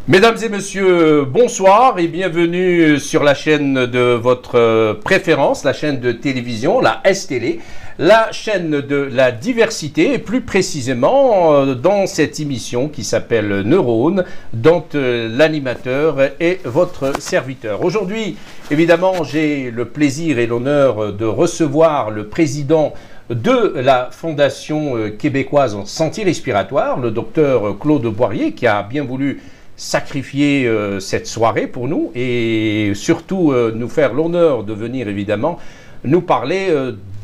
Mesdames et messieurs, bonsoir et bienvenue sur la chaîne de votre préférence, la chaîne de télévision, la S-Télé, la chaîne de la diversité et plus précisément dans cette émission qui s'appelle Neurones, dont l'animateur est votre serviteur. Aujourd'hui, évidemment, j'ai le plaisir et l'honneur de recevoir le président de la Fondation québécoise en santé respiratoire, le docteur Claude Poirier, qui a bien voulu sacrifier cette soirée pour nous et surtout nous faire l'honneur de venir évidemment nous parler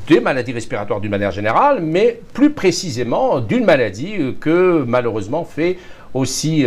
des maladies respiratoires d'une manière générale, mais plus précisément d'une maladie que malheureusement fait aussi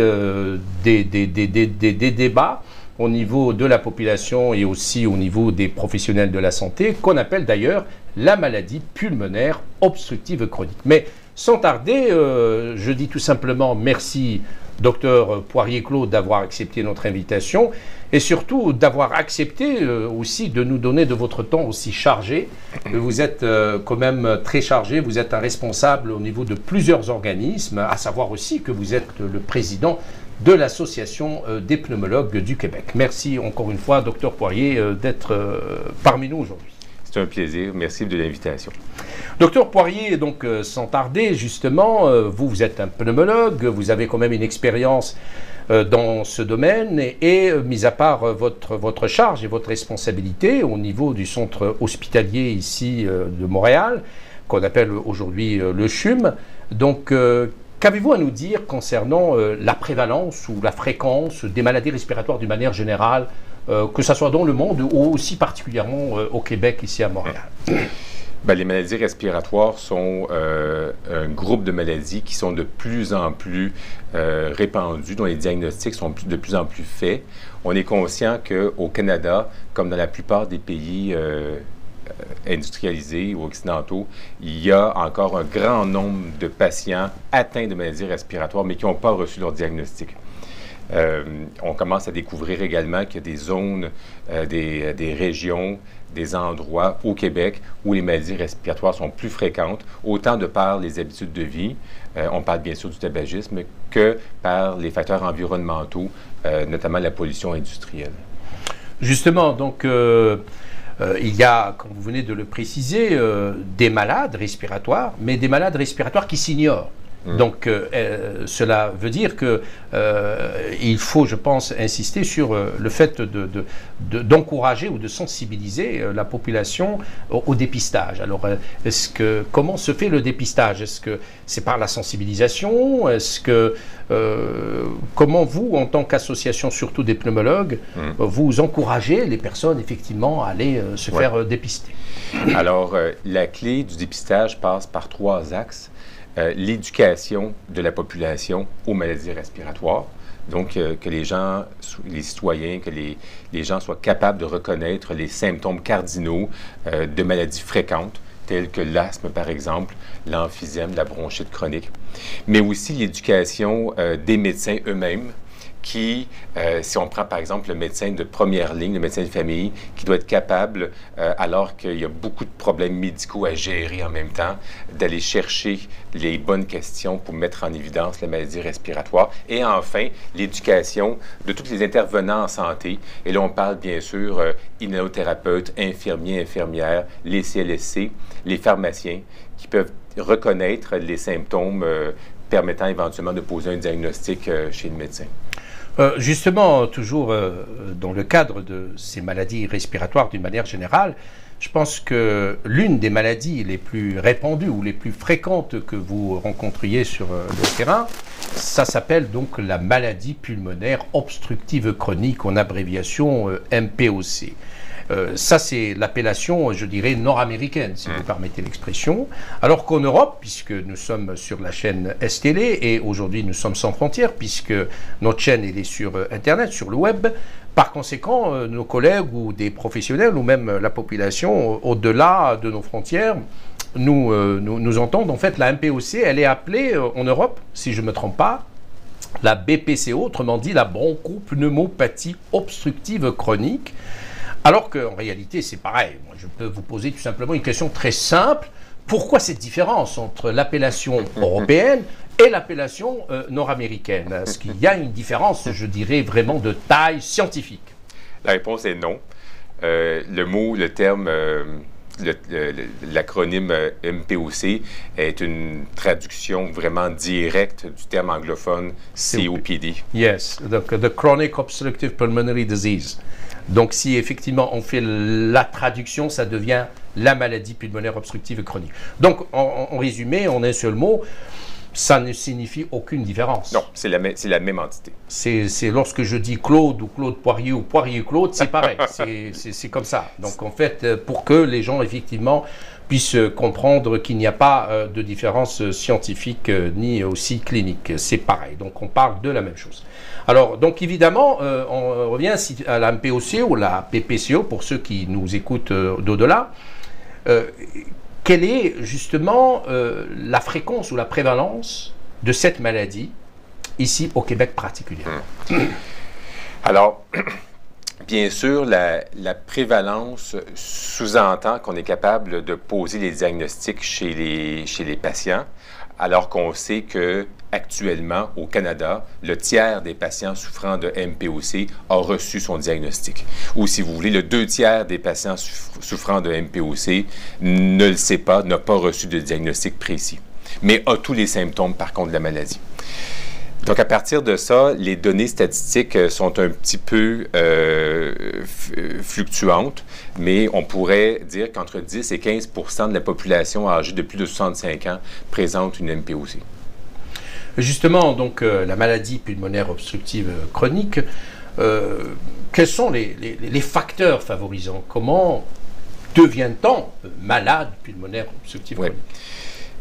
des débats au niveau de la population et aussi au niveau des professionnels de la santé, qu'on appelle d'ailleurs la maladie pulmonaire obstructive chronique. Mais sans tarder, je dis tout simplement merci Docteur Poirier-Claude d'avoir accepté notre invitation et surtout d'avoir accepté aussi de nous donner de votre temps aussi chargé. Vous êtes quand même très chargé, vous êtes un responsable au niveau de plusieurs organismes, à savoir aussi que vous êtes le président de l'Association des pneumologues du Québec. Merci encore une fois, Docteur Poirier, d'être parmi nous aujourd'hui. C'est un plaisir. Merci de l'invitation. Docteur Poirier, donc sans tarder, justement, vous êtes un pneumologue, vous avez quand même une expérience dans ce domaine et mis à part votre charge et votre responsabilité au niveau du centre hospitalier ici de Montréal, qu'on appelle aujourd'hui le CHUM, donc qu'avez-vous à nous dire concernant la prévalence ou la fréquence des maladies respiratoires d'une manière générale, que ce soit dans le monde ou aussi particulièrement au Québec, ici à Montréal? Bien, les maladies respiratoires sont un groupe de maladies qui sont de plus en plus répandues, dont les diagnostics sont de plus en plus faits. On est conscient qu'au Canada, comme dans la plupart des pays industrialisés ou occidentaux, il y a encore un grand nombre de patients atteints de maladies respiratoires, mais qui n'ont pas reçu leur diagnostic. On commence à découvrir également qu'il y a des zones, des régions, des endroits au Québec où les maladies respiratoires sont plus fréquentes, autant de par les habitudes de vie, on parle bien sûr du tabagisme, que par les facteurs environnementaux, notamment la pollution industrielle. Justement, donc, il y a, comme vous venez de le préciser, des malades respiratoires, mais des malades respiratoires qui s'ignorent. Donc, cela veut dire qu'il faut, je pense, insister sur le fait d'encourager ou de sensibiliser la population au dépistage. Alors, comment se fait le dépistage? Est-ce que c'est par la sensibilisation? Est-ce que, comment vous, en tant qu'association, surtout des pneumologues, vous encouragez les personnes, effectivement, à aller se faire dépister? Alors, la clé du dépistage passe par 3 axes. L'éducation de la population aux maladies respiratoires, donc que les gens, les citoyens, que les gens soient capables de reconnaître les symptômes cardinaux de maladies fréquentes, telles que l'asthme par exemple, l'emphysème, la bronchite chronique, mais aussi l'éducation des médecins eux-mêmes, qui, si on prend par exemple le médecin de première ligne, le médecin de famille, qui doit être capable, alors qu'il y a beaucoup de problèmes médicaux à gérer en même temps, d'aller chercher les bonnes questions pour mettre en évidence la maladie respiratoire. Et enfin, l'éducation de tous les intervenants en santé. Et là, on parle bien sûr inhalothérapeutes, infirmiers, infirmières, les CLSC, les pharmaciens, qui peuvent reconnaître les symptômes permettant éventuellement de poser un diagnostic chez le médecin. Justement, toujours dans le cadre de ces maladies respiratoires d'une manière générale, je pense que l'une des maladies les plus répandues ou les plus fréquentes que vous rencontriez sur le terrain, ça s'appelle donc la maladie pulmonaire obstructive chronique, en abréviation MPOC. Ça, c'est l'appellation, je dirais, nord-américaine, si vous permettez l'expression. Alors qu'en Europe, puisque nous sommes sur la chaîne S-Télé, et aujourd'hui nous sommes sans frontières, puisque notre chaîne elle est sur Internet, sur le web, par conséquent, nos collègues ou des professionnels, ou même la population, au-delà de nos frontières, nous entendent. En fait, la MPOC, elle est appelée en Europe, si je ne me trompe pas, la BPCO, autrement dit la bronchopneumopathie obstructive chronique. Alors qu'en réalité, c'est pareil. Moi, je peux vous poser tout simplement une question très simple. Pourquoi cette différence entre l'appellation européenne et l'appellation nord-américaine? Est-ce qu'il y a une différence, je dirais, vraiment de taille scientifique? La réponse est non. Le terme, l'acronyme MPOC est une traduction vraiment directe du terme anglophone COPD. Yes, the Chronic Obstructive Pulmonary Disease. Donc, si effectivement on fait la traduction, ça devient la maladie pulmonaire obstructive chronique. Donc, en résumé, en un seul mot, ça ne signifie aucune différence. Non, c'est la même entité. C'est lorsque je dis Claude ou Claude Poirier ou Poirier Claude, c'est pareil. C'est comme ça. Donc, en fait, pour que les gens, effectivement, puissent comprendre qu'il n'y a pas de différence scientifique ni aussi clinique. C'est pareil. Donc, on parle de la même chose. Alors, donc, évidemment, on revient à la MPOC ou la PPCO, pour ceux qui nous écoutent d'au-delà. Quelle est justement la fréquence ou la prévalence de cette maladie, ici au Québec particulièrement? Alors, bien sûr, la prévalence sous-entend qu'on est capable de poser les diagnostics chez les patients, alors qu'on sait que actuellement, au Canada, le tiers des patients souffrant de MPOC a reçu son diagnostic. Ou si vous voulez, le 2/3 des patients souffrant de MPOC ne le sait pas, n'a pas reçu de diagnostic précis, mais a tous les symptômes, par contre, de la maladie. Donc, à partir de ça, les données statistiques sont un petit peu fluctuantes, mais on pourrait dire qu'entre 10 et 15 % de la population âgée de plus de 65 ans présente une MPOC. Justement, donc, la maladie pulmonaire obstructive chronique, quels sont les facteurs favorisants? Comment devient-on malade pulmonaire obstructive chronique?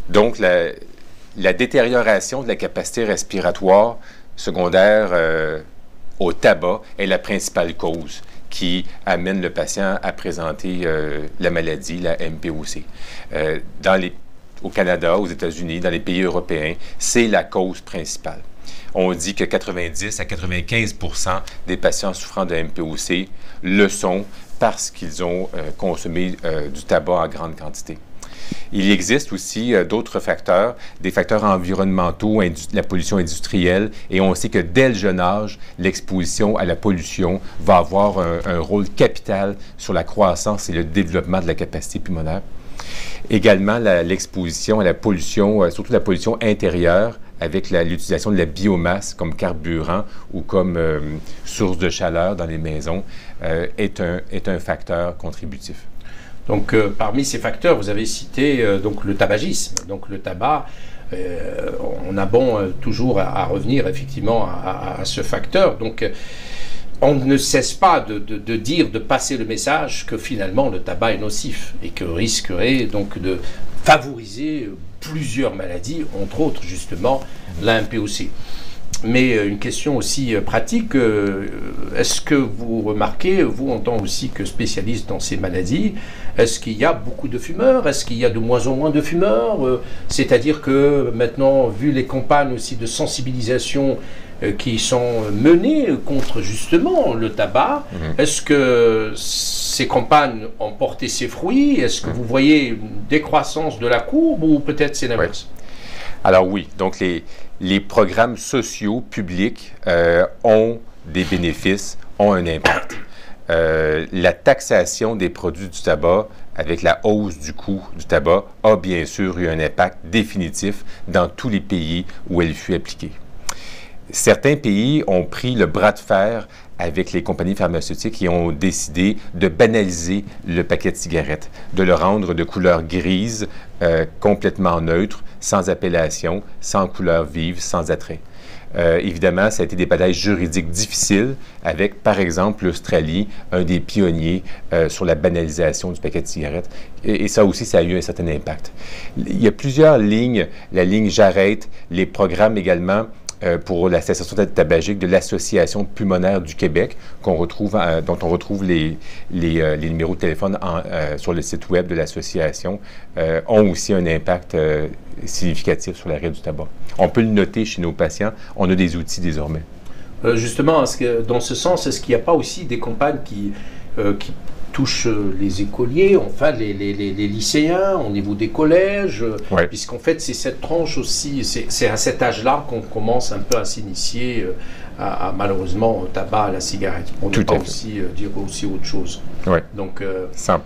Donc, la détérioration de la capacité respiratoire secondaire au tabac est la principale cause qui amène le patient à présenter la maladie, la MPOC. Au Canada, aux États-Unis, dans les pays européens, c'est la cause principale. On dit que 90 à 95 % des patients souffrant de MPOC le sont parce qu'ils ont consommé du tabac en grande quantité. Il existe aussi d'autres facteurs, des facteurs environnementaux, la pollution industrielle, et on sait que dès le jeune âge, l'exposition à la pollution va avoir un rôle capital sur la croissance et le développement de la capacité pulmonaire. Également, l'exposition à la pollution, surtout la pollution intérieure, avec l'utilisation de la biomasse comme carburant ou comme source de chaleur dans les maisons, est un facteur contributif. Donc, parmi ces facteurs, vous avez cité donc le tabagisme. Donc, le tabac, on a bon toujours à revenir effectivement à ce facteur. Donc, on ne cesse pas de dire, de passer le message que finalement le tabac est nocif et que risquerait donc de favoriser plusieurs maladies, entre autres justement la MPOC. Mais une question aussi pratique, est-ce que vous remarquez, vous en tant aussi que spécialiste dans ces maladies, est-ce qu'il y a beaucoup de fumeurs? Est-ce qu'il y a de moins en moins de fumeurs? C'est-à-dire que maintenant, vu les campagnes aussi de sensibilisation qui sont menées contre justement le tabac, est-ce que ces campagnes ont porté ses fruits? Est-ce que vous voyez une décroissance de la courbe ou peut-être c'est l'inverse? Oui. Alors oui, donc les programmes sociaux publics ont des bénéfices, ont un impact. La taxation des produits du tabac avec la hausse du coût du tabac a bien sûr eu un impact définitif dans tous les pays où elle fut appliquée. Certains pays ont pris le bras de fer avec les compagnies pharmaceutiques et ont décidé de banaliser le paquet de cigarettes, de le rendre de couleur grise, complètement neutre, sans appellation, sans couleur vive, sans attrait. Évidemment, ça a été des batailles juridiques difficiles avec, par exemple, l'Australie, un des pionniers sur la banalisation du paquet de cigarettes. Et ça aussi, ça a eu un certain impact. Il y a plusieurs lignes. La ligne J'arrête, les programmes également pour la cessation tabagique de l'Association pulmonaire du Québec, dont on retrouve les numéros de téléphone sur le site web de l'association, ont aussi un impact significatif sur l'arrêt du tabac. On peut le noter chez nos patients, on a des outils désormais. Justement, dans ce sens, est-ce qu'il n'y a pas aussi des campagnes qui touche les écoliers, enfin les lycéens, au niveau des collèges, puisqu'en fait c'est cette tranche aussi, c'est à cet âge-là qu'on commence un peu à s'initier malheureusement au tabac, à la cigarette. On peut aussi dire aussi autre chose. Oui, donc 100%.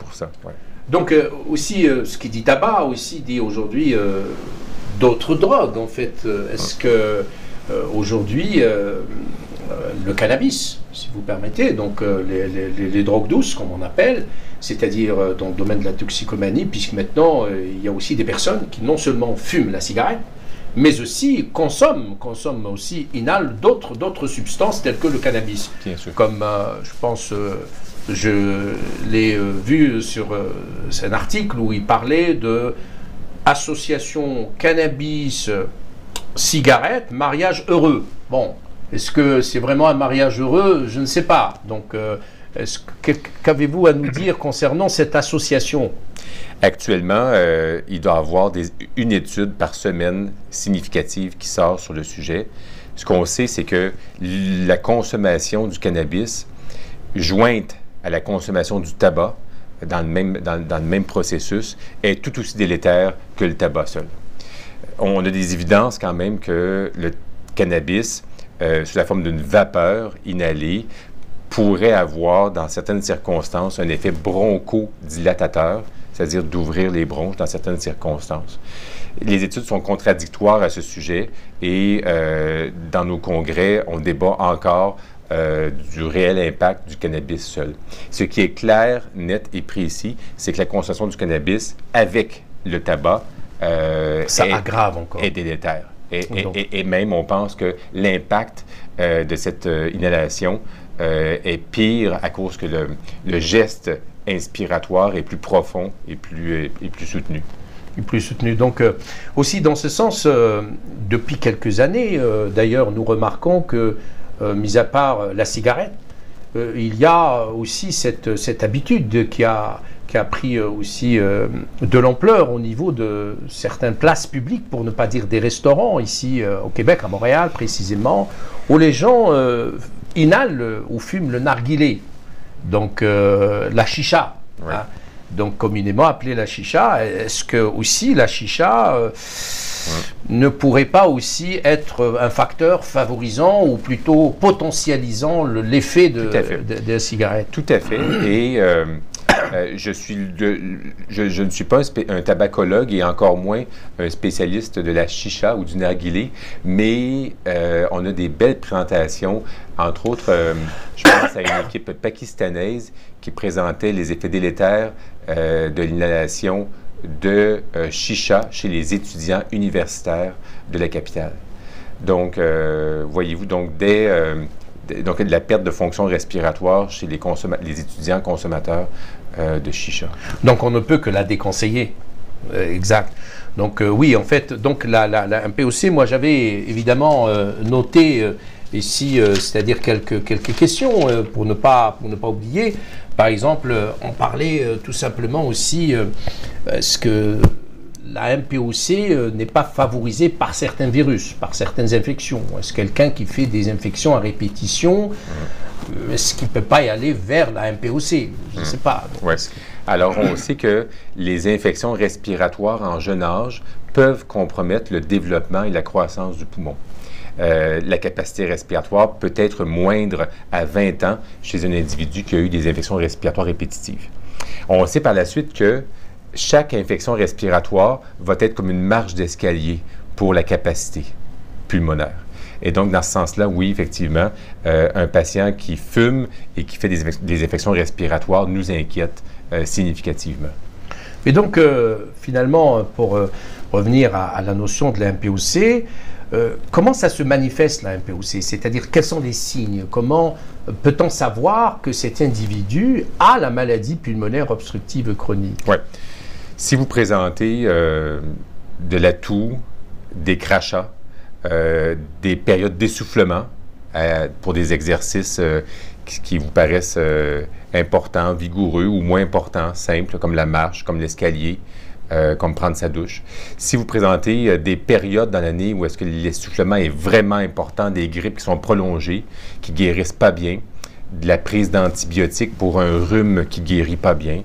Ouais. Donc aussi, ce qui dit tabac aussi dit aujourd'hui d'autres drogues en fait. Est-ce que aujourd'hui le cannabis, si vous permettez, donc les drogues douces, comme on appelle, c'est-à-dire dans le domaine de la toxicomanie, puisque maintenant il y a aussi des personnes qui non seulement fument la cigarette, mais aussi consomment aussi, inhalent d'autres substances telles que le cannabis. Bien sûr. Comme je pense, je l'ai vu sur un article où il parlait de association cannabis cigarette, mariage heureux. Bon. Est-ce que c'est vraiment un mariage heureux? Je ne sais pas. Donc, qu'avez-vous à nous dire concernant cette association? Actuellement, il doit y avoir une étude par semaine significative qui sort sur le sujet. Ce qu'on sait, c'est que la consommation du cannabis, jointe à la consommation du tabac, dans le même processus, est tout aussi délétère que le tabac seul. On a des évidences quand même que le cannabis, sous la forme d'une vapeur inhalée, pourrait avoir, dans certaines circonstances, un effet bronchodilatateur, c'est-à-dire d'ouvrir les bronches dans certaines circonstances. Les études sont contradictoires à ce sujet et dans nos congrès, on débat encore du réel impact du cannabis seul. Ce qui est clair, net et précis, c'est que la consommation du cannabis avec le tabac aggrave encore. Est délétère. Et même, on pense que l'impact de cette inhalation est pire à cause que le geste inspiratoire est plus profond et plus soutenu. Et plus soutenu. Donc, aussi dans ce sens, depuis quelques années, d'ailleurs, nous remarquons que, mis à part la cigarette, il y a aussi cette habitude qui a pris aussi de l'ampleur au niveau de certaines places publiques, pour ne pas dire des restaurants, ici au Québec, à Montréal précisément, où les gens inhalent ou fument le narguilé, donc la chicha, hein, donc communément appelée la chicha. Est-ce que aussi la chicha ne pourrait pas aussi être un facteur favorisant ou plutôt potentialisant l'effet de la cigarette? Tout à fait. Et je ne suis pas un tabacologue et encore moins un spécialiste de la chicha ou du narguilé, mais on a des belles présentations. Entre autres, je pense à une équipe pakistanaise qui présentait les effets délétères de l'inhalation de chicha chez les étudiants universitaires de la capitale. Donc, voyez-vous, donc de la perte de fonction respiratoire chez les étudiants consommateurs de chicha. Donc, on ne peut que la déconseiller. Exact. Donc, oui, en fait, donc un POC, moi, j'avais évidemment noté ici, c'est-à-dire quelques questions pour ne pas oublier. Par exemple, on parlait tout simplement aussi, est-ce que la MPOC n'est pas favorisée par certains virus, par certaines infections? Est-ce quelqu'un qui fait des infections à répétition, est-ce qu'il ne peut pas y aller vers la MPOC? Je ne sais pas. Oui. Alors, on sait que les infections respiratoires en jeune âge peuvent compromettre le développement et la croissance du poumon. La capacité respiratoire peut être moindre à 20 ans chez un individu qui a eu des infections respiratoires répétitives. On sait par la suite que chaque infection respiratoire va être comme une marche d'escalier pour la capacité pulmonaire. Et donc, dans ce sens-là, oui, effectivement, un patient qui fume et qui fait des infections respiratoires nous inquiète significativement. Et donc, finalement, pour revenir à la notion de la MPOC, comment ça se manifeste, la MPOC? C'est-à-dire, quels sont les signes? Comment peut-on savoir que cet individu a la maladie pulmonaire obstructive chronique? Oui. Si vous présentez de la toux, des crachats, des périodes d'essoufflement pour des exercices qui vous paraissent importants, vigoureux ou moins importants, simples, comme la marche, comme l'escalier, comme prendre sa douche. Si vous présentez des périodes dans l'année où est-ce que l'essoufflement est vraiment important, des grippes qui sont prolongées, qui guérissent pas bien, de la prise d'antibiotiques pour un rhume qui ne guérit pas bien.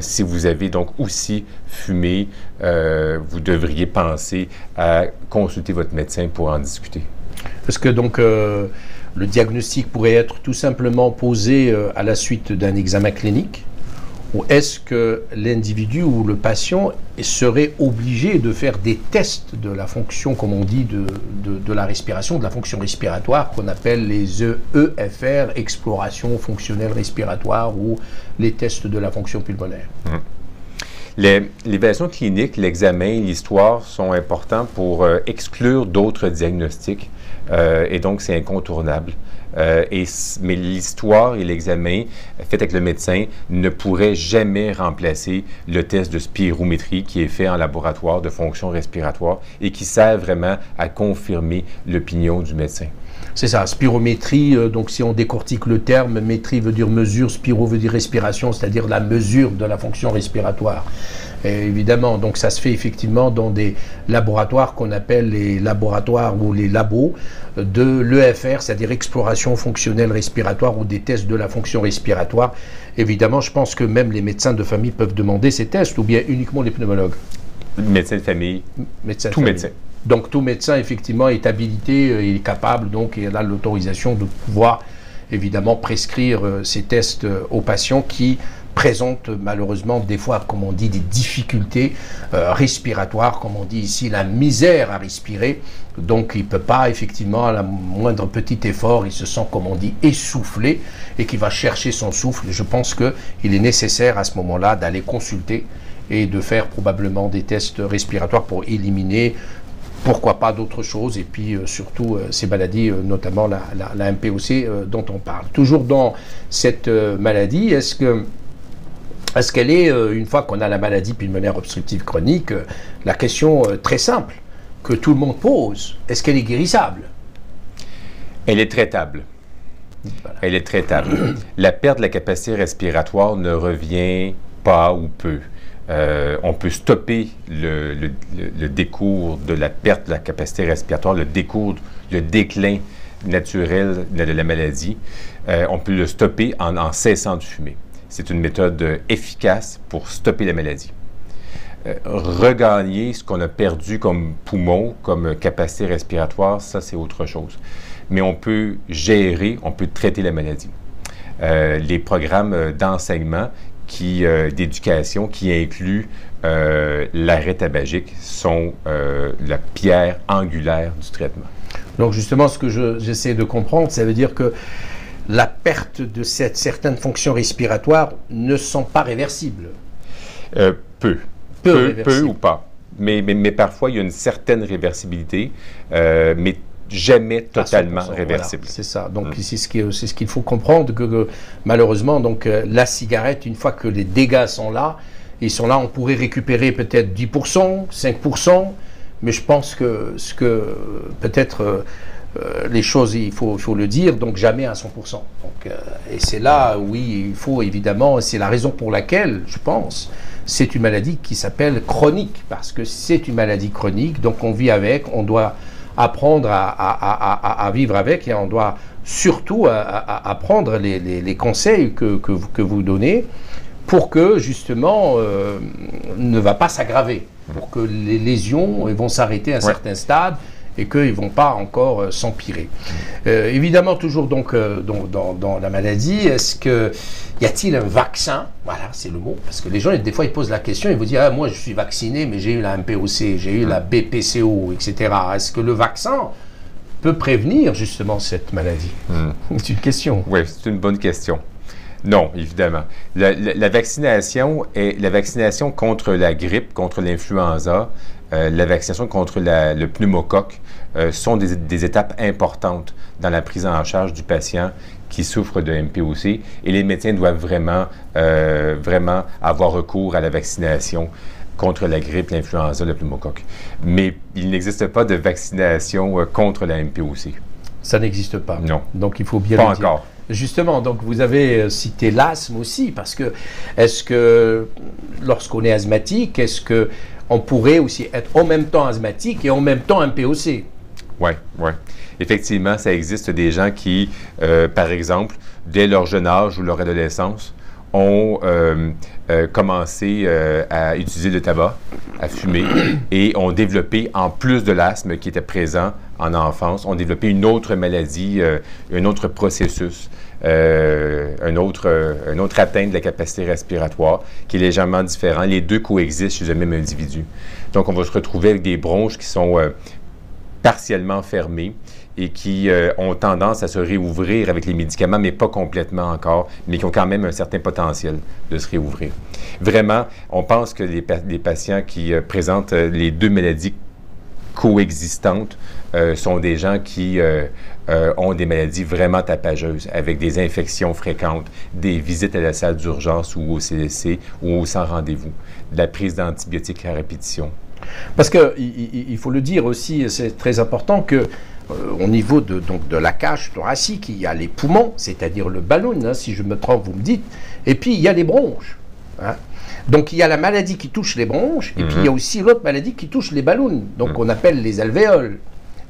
Si vous avez donc aussi fumé, vous devriez penser à consulter votre médecin pour en discuter. Est-ce que donc le diagnostic pourrait être tout simplement posé à la suite d'un examen clinique? Ou est-ce que l'individu ou le patient serait obligé de faire des tests de la fonction, comme on dit, de la respiration, de la fonction respiratoire, qu'on appelle les EFR, exploration fonctionnelle respiratoire, ou les tests de la fonction pulmonaire? L'évaluation clinique, l'examen, l'histoire sont importants pour exclure d'autres diagnostics et donc c'est incontournable. Mais l'histoire et l'examen fait avec le médecin ne pourraient jamais remplacer le test de spirométrie qui est fait en laboratoire de fonction respiratoire et qui sert vraiment à confirmer l'opinion du médecin. C'est ça, spirométrie, donc si on décortique le terme, métrie veut dire mesure, spiro veut dire respiration, c'est-à-dire la mesure de la fonction respiratoire. Et évidemment, donc ça se fait effectivement dans des laboratoires qu'on appelle les laboratoires ou les labos de l'EFR, c'est-à-dire exploration fonctionnelle respiratoire ou des tests de la fonction respiratoire. Évidemment, je pense que même les médecins de famille peuvent demander ces tests ou bien uniquement les pneumologues. Médecin de famille, tout médecin. Donc tout médecin effectivement est habilité, est capable donc et a l'autorisation de pouvoir évidemment prescrire ces tests aux patients qui présentent malheureusement des fois, comme on dit, des difficultés respiratoires, comme on dit ici, la misère à respirer. Donc il ne peut pas effectivement, à la moindre petit effort, il se sent, comme on dit, essoufflé et qu'il va chercher son souffle. Je pense qu'il est nécessaire à ce moment-là d'aller consulter et de faire probablement des tests respiratoires pour éliminer pourquoi pas d'autres choses, et puis surtout ces maladies, notamment la MPOC dont on parle. Toujours dans cette maladie, est-ce qu'elle est, une fois qu'on a la maladie pulmonaire obstructive chronique, la question très simple que tout le monde pose, est-ce qu'elle est guérissable? Elle est traitable. Voilà. Elle est traitable. La perte de la capacité respiratoire ne revient pas ou peu. On peut stopper le décours de la perte de la capacité respiratoire, le déclin naturel de la maladie. On peut le stopper en cessant de fumer. C'est une méthode efficace pour stopper la maladie. Regagner ce qu'on a perdu comme poumon, comme capacité respiratoire, ça c'est autre chose. Mais on peut gérer, on peut traiter la maladie. Les programmes d'enseignement d'éducation qui incluent l'arrêt tabagique sont la pierre angulaire du traitement. Donc justement, ce que j'essaie de comprendre, ça veut dire que la perte de certaines fonctions respiratoires ne sont pas réversibles. Peu ou pas. Mais parfois, il y a une certaine réversibilité, mais jamais totalement réversible. Voilà, c'est ça. Donc, c'est ce qu'il faut comprendre, que malheureusement, donc, la cigarette, une fois que les dégâts sont là, on pourrait récupérer peut-être 10%, 5%, mais je pense que peut-être les choses, il faut le dire, donc jamais à 100%. Donc, et c'est là, oui, il faut évidemment, c'est la raison pour laquelle, je pense, c'est une maladie qui s'appelle chronique, parce que c'est une maladie chronique, donc on vit avec, on doit apprendre à vivre avec, et on doit surtout apprendre les conseils que vous donnez pour que justement ne va pas s'aggraver, pour que les lésions vont s'arrêter à un certain stade et qu'ils ne vont pas encore s'empirer. Évidemment, toujours donc dans la maladie, y a-t-il un vaccin? Voilà, c'est le mot, parce que les gens, des fois, ils posent la question, ils vous disent « Ah, moi, je suis vacciné, mais j'ai eu la MPOC, j'ai eu la BPCO, etc. » Est-ce que le vaccin peut prévenir, justement, cette maladie? C'est une question. Oui, c'est une bonne question. Non, évidemment. La vaccination contre la grippe, contre l'influenza, la vaccination contre le pneumocoque sont des étapes importantes dans la prise en charge du patient qui souffre de MPOC, et les médecins doivent vraiment avoir recours à la vaccination contre la grippe, l'influenza, le pneumocoque. Mais il n'existe pas de vaccination contre la MPOC. Ça n'existe pas. Non. Donc il faut bien le dire. Pas encore. Justement, donc vous avez cité l'asthme aussi, parce que est-ce que lorsqu'on est asthmatique, est-ce qu'on pourrait aussi être en même temps asthmatique et en même temps MPOC? Oui. Effectivement, ça existe des gens qui, par exemple, dès leur jeune âge ou leur adolescence, ont commencé à utiliser le tabac, à fumer, et ont développé, en plus de l'asthme qui était présent en enfance, ont développé une autre maladie, un autre processus, un autre atteinte de la capacité respiratoire qui est légèrement différent. Les deux coexistent chez le même individu. Donc, on va se retrouver avec des bronches qui sont partiellement fermées et qui ont tendance à se réouvrir avec les médicaments, mais pas complètement encore, mais qui ont quand même un certain potentiel de se réouvrir. Vraiment, on pense que les patients qui présentent les deux maladies coexistantes sont des gens qui ont des maladies vraiment tapageuses, avec des infections fréquentes, des visites à la salle d'urgence ou au CLSC ou au sans rendez-vous, de la prise d'antibiotiques à répétition. Parce qu'il faut le dire aussi, c'est très important que au niveau de la cage thoracique, il y a les poumons, c'est-à-dire le ballon, hein, si je me trompe, vous me dites, et puis il y a les bronches. Hein. Donc il y a la maladie qui touche les bronches, et puis il y a aussi l'autre maladie qui touche les ballons, donc on appelle les alvéoles.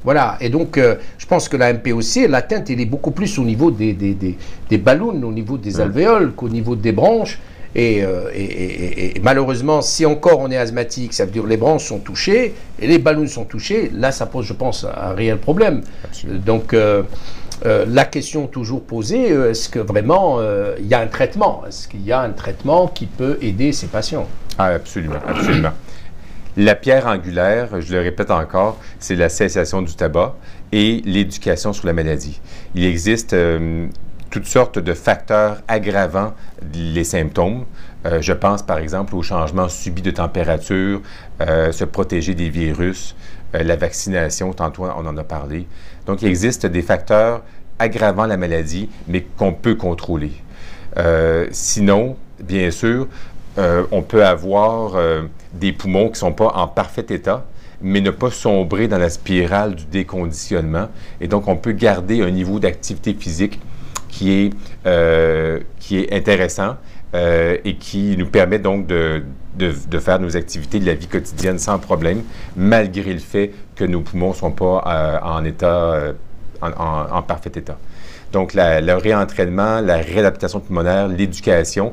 Voilà, et donc je pense que la MPOC, l'atteinte, elle est beaucoup plus au niveau des ballons, au niveau des alvéoles, qu'au niveau des branches. Et malheureusement, si encore on est asthmatique, ça veut dire que les branches sont touchées et les ballons sont touchés, là ça pose, je pense, un réel problème. Absolument. Donc la question toujours posée, est-ce que vraiment il y a un traitement? Est-ce qu'il y a un traitement qui peut aider ces patients? Ah, absolument, absolument. La pierre angulaire, je le répète encore, c'est la cessation du tabac et l'éducation sur la maladie. Il existe toutes sortes de facteurs aggravant les symptômes. Je pense par exemple au changement subi de température, se protéger des virus, la vaccination, tantôt on en a parlé. Donc il existe des facteurs aggravant la maladie, mais qu'on peut contrôler. Sinon, bien sûr, on peut avoir des poumons qui ne sont pas en parfait état, mais ne pas sombrer dans la spirale du déconditionnement. Et donc, on peut garder un niveau d'activité physique qui est intéressant et qui nous permet donc de faire nos activités de la vie quotidienne sans problème, malgré le fait que nos poumons ne sont pas en parfait état. Donc, le réentraînement, la réadaptation pulmonaire, l'éducation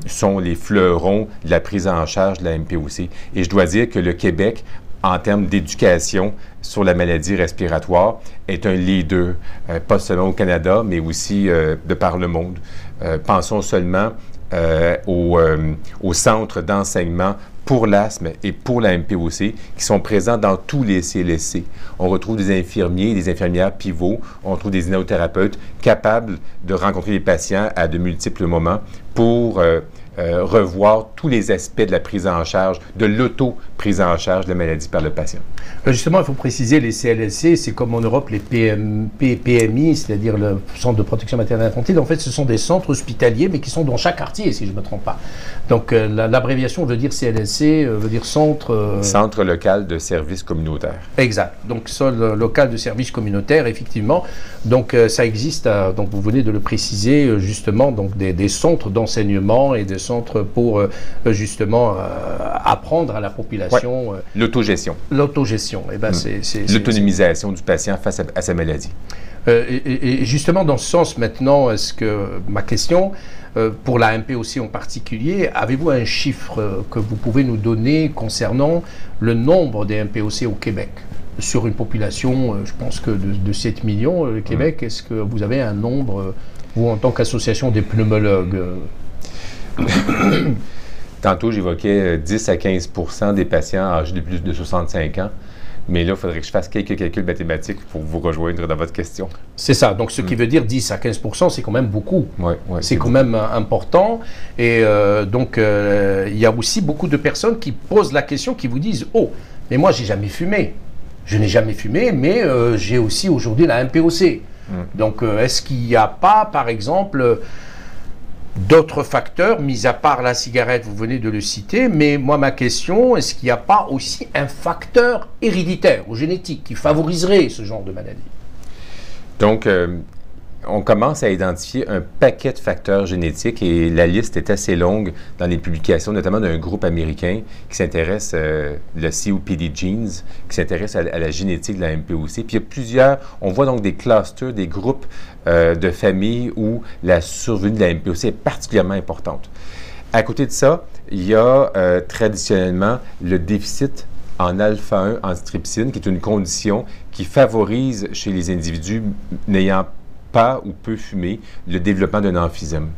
sont les fleurons de la prise en charge de la MPOC. Et je dois dire que le Québec, en termes d'éducation sur la maladie respiratoire, est un leader, pas seulement au Canada, mais aussi de par le monde. Pensons seulement au centre d'enseignement pour l'asthme et pour la MPOC, qui sont présents dans tous les CLSC. On retrouve des infirmiers et des infirmières pivots, on retrouve des inhalothérapeutes capables de rencontrer les patients à de multiples moments pour revoir tous les aspects de la prise en charge, de l'auto-prise en charge de la maladie par le patient. Justement, il faut préciser, les CLSC, c'est comme en Europe les PMI, c'est-à-dire le Centre de protection maternelle infantile. En fait, ce sont des centres hospitaliers, mais qui sont dans chaque quartier, si je ne me trompe pas. Donc, l'abréviation veut dire CLSC, veut dire centre... Centre local de services communautaires. Exact. Donc, sol local de services communautaires, effectivement. Donc, ça existe, donc vous venez de le préciser, justement, donc des centres d'enseignement et des centres pour, justement, apprendre à la population... Ouais. L'autogestion. L'autogestion. Eh ben, l'autonomisation du patient face à sa maladie. Et justement, dans ce sens, maintenant, est-ce que ma question, pour la MPOC en particulier, avez-vous un chiffre que vous pouvez nous donner concernant le nombre des MPOC au Québec? Sur une population, je pense que de 7 millions, le Québec, est-ce que vous avez un nombre, vous, en tant qu'association des pneumologues? Tantôt, j'évoquais 10 à 15% des patients âgés de plus de 65 ans. Mais là, il faudrait que je fasse quelques calculs mathématiques pour vous rejoindre dans votre question. C'est ça. Donc, ce qui veut dire 10 à 15%, c'est quand même beaucoup. Ouais, c'est quand même important. Et donc, il y a aussi beaucoup de personnes qui posent la question, qui vous disent « Oh, mais moi, j'ai jamais fumé. Je n'ai jamais fumé, mais j'ai aussi aujourd'hui la MPOC. » Donc, est-ce qu'il n'y a pas, par exemple... d'autres facteurs, mis à part la cigarette, vous venez de le citer, mais moi, ma question, est-ce qu'il n'y a pas aussi un facteur héréditaire ou génétique qui favoriserait ce genre de maladie? Donc, on commence à identifier un paquet de facteurs génétiques et la liste est assez longue dans les publications, notamment d'un groupe américain qui s'intéresse, le COPD Genes, qui s'intéresse à la génétique de la MPOC. Puis il y a plusieurs, on voit donc des clusters, des groupes de familles où la survenue de la MPOC est particulièrement importante. À côté de ça, il y a traditionnellement le déficit en alpha-1 antitrypsine, qui est une condition qui favorise chez les individus n'ayant pas ou peu fumé le développement d'un emphysème.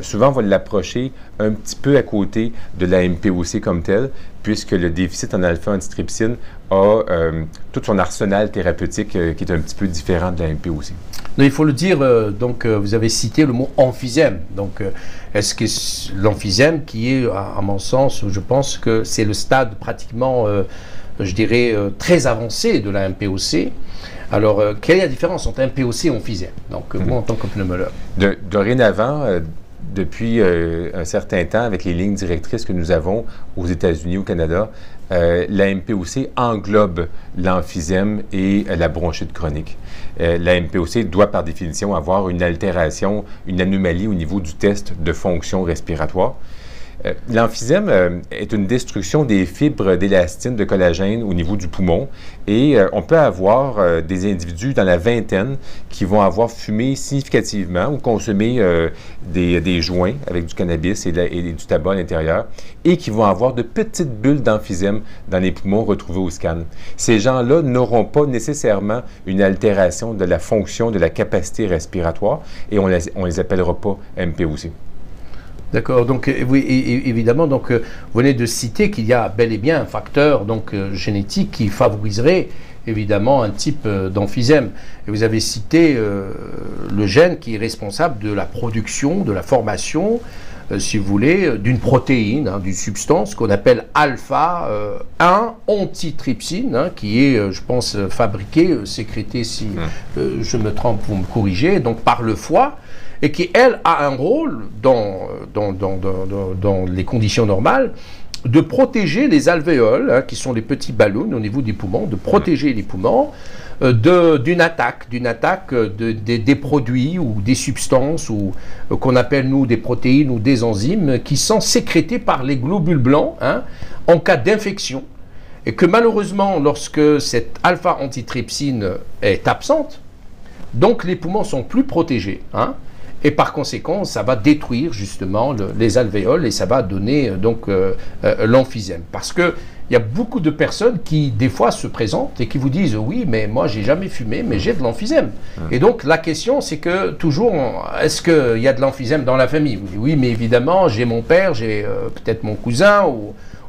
Souvent, on va l'approcher un petit peu à côté de la MPOC comme telle, puisque le déficit en alpha-antitrypsine a tout son arsenal thérapeutique qui est un petit peu différent de la MPOC. Non, il faut le dire, donc vous avez cité le mot emphysème. Donc, est-ce que l'emphysème qui est, à mon sens, je pense que c'est le stade pratiquement, je dirais, très avancé de la MPOC. Alors, quelle est la différence entre MPOC et emphysème? Donc, vous, en tant que pneumologue. Dorénavant, depuis un certain temps, avec les lignes directrices que nous avons aux États-Unis, au Canada, la MPOC englobe l'emphysème et la bronchite chronique. La MPOC doit, par définition, avoir une altération, une anomalie au niveau du test de fonction respiratoire. L'emphysème est une destruction des fibres d'élastine de collagène au niveau du poumon et on peut avoir des individus dans la vingtaine qui vont avoir fumé significativement ou consommé des joints avec du cannabis et du tabac à l'intérieur et qui vont avoir de petites bulles d'emphysème dans les poumons retrouvées au scan. Ces gens-là n'auront pas nécessairement une altération de la fonction de la capacité respiratoire et on les appellera pas MPOC. D'accord, donc oui, évidemment, donc, vous venez de citer qu'il y a bel et bien un facteur donc, génétique qui favoriserait évidemment un type d'emphysème. Et vous avez cité le gène qui est responsable de la production, de la formation, si vous voulez, d'une protéine, d'une substance qu'on appelle alpha-1 antitrypsine, qui est, je pense, fabriquée, sécrétée, si je me trompe, vous me corrigez, donc par le foie, et qui, elle, a un rôle dans les conditions normales de protéger les alvéoles, qui sont les petits ballons au niveau des poumons, de protéger les poumons d'une attaque des produits ou des substances ou qu'on appelle, nous, des protéines ou des enzymes qui sont sécrétées par les globules blancs en cas d'infection. Et que malheureusement, lorsque cette alpha-antitrypsine est absente, donc les poumons sont plus protégés, et par conséquent, ça va détruire justement les alvéoles et ça va donner donc l'emphysème. Parce qu'il y a beaucoup de personnes qui, des fois, se présentent et qui vous disent « Oui, mais moi, j'ai jamais fumé, mais j'ai de l'emphysème. » Et donc, la question, c'est que toujours, est-ce qu'il y a de l'emphysème dans la famille? Vous dites « Oui, mais évidemment, j'ai mon père, j'ai peut-être mon cousin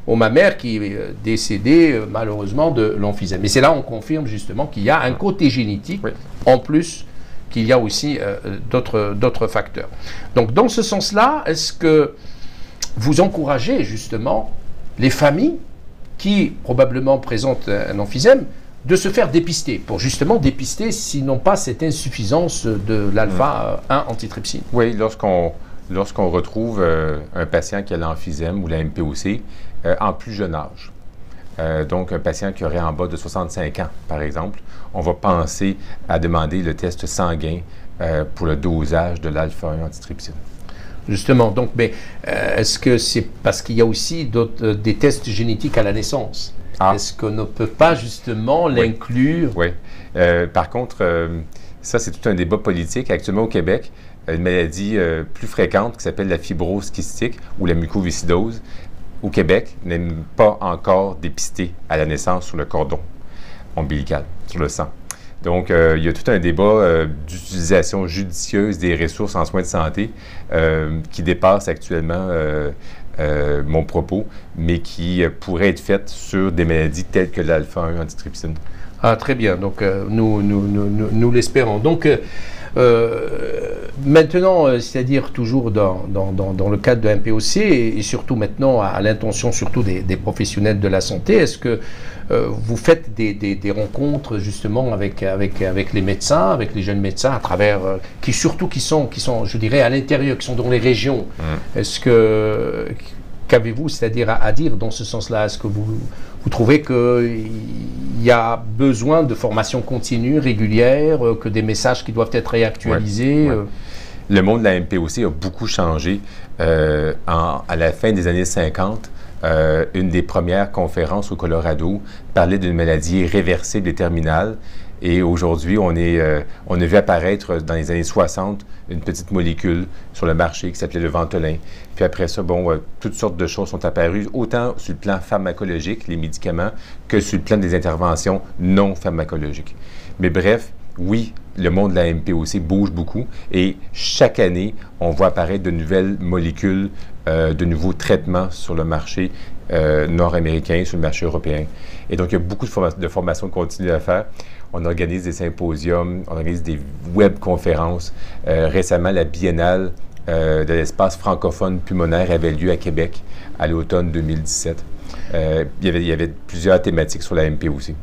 ou ma mère qui est décédée malheureusement de l'emphysème. » Et c'est là on confirme justement qu'il y a un côté génétique en plus qu'il y a aussi d'autres facteurs. Donc, dans ce sens-là, est-ce que vous encouragez justement les familles qui probablement présentent un emphysème de se faire dépister, pour justement dépister, sinon pas cette insuffisance de l'alpha-1 antitrypsine? Oui, lorsqu'on retrouve un patient qui a l'emphysème ou la MPOC en plus jeune âge, donc un patient qui aurait en bas de 65 ans, par exemple, on va penser à demander le test sanguin pour le dosage de l'alpha-1 antitrypsine. Justement, donc, mais est-ce que c'est parce qu'il y a aussi des tests génétiques à la naissance? Est-ce qu'on ne peut pas justement l'inclure? Oui. Par contre, ça c'est tout un débat politique. Actuellement au Québec, une maladie plus fréquente qui s'appelle la fibrose kystique ou la mucoviscidose, au Québec, n'est pas encore dépistée à la naissance sur le cordon ombilical, sur le sang. Donc, il y a tout un débat d'utilisation judicieuse des ressources en soins de santé qui dépasse actuellement mon propos, mais qui pourrait être faite sur des maladies telles que l'alpha-1 antitrypsine. Ah, très bien. Donc, nous l'espérons. Donc, maintenant, c'est-à-dire toujours dans le cadre de MPOC et surtout maintenant à l'intention surtout des professionnels de la santé, est-ce que vous faites des rencontres justement avec les médecins, avec les jeunes médecins à travers, qui sont, je dirais, à l'intérieur, qui sont dans les régions? Est-ce que, qu'avez-vous, c'est-à-dire à dire dans ce sens-là? Est-ce que vous trouvez qu'il y a besoin de formation continue, régulière, que des messages qui doivent être réactualisés? Le monde de la MPOC a beaucoup changé. À la fin des années 50, une des premières conférences au Colorado parlait d'une maladie réversible et terminale. Et aujourd'hui, on a vu apparaître dans les années 60 une petite molécule sur le marché qui s'appelait le Ventolin. Puis après ça, toutes sortes de choses sont apparues, autant sur le plan pharmacologique, les médicaments, que sur le plan des interventions non pharmacologiques. Mais bref, oui, le monde de la MPOC bouge beaucoup et chaque année, on voit apparaître de nouvelles molécules, de nouveaux traitements sur le marché nord-américain, sur le marché européen. Et donc, il y a beaucoup de formations continues à faire. On organise des symposiums, on organise des webconférences. Récemment, la Biennale de l'espace francophone pulmonaire avait lieu à Québec à l'automne 2017. Il y avait plusieurs thématiques sur la MPOC.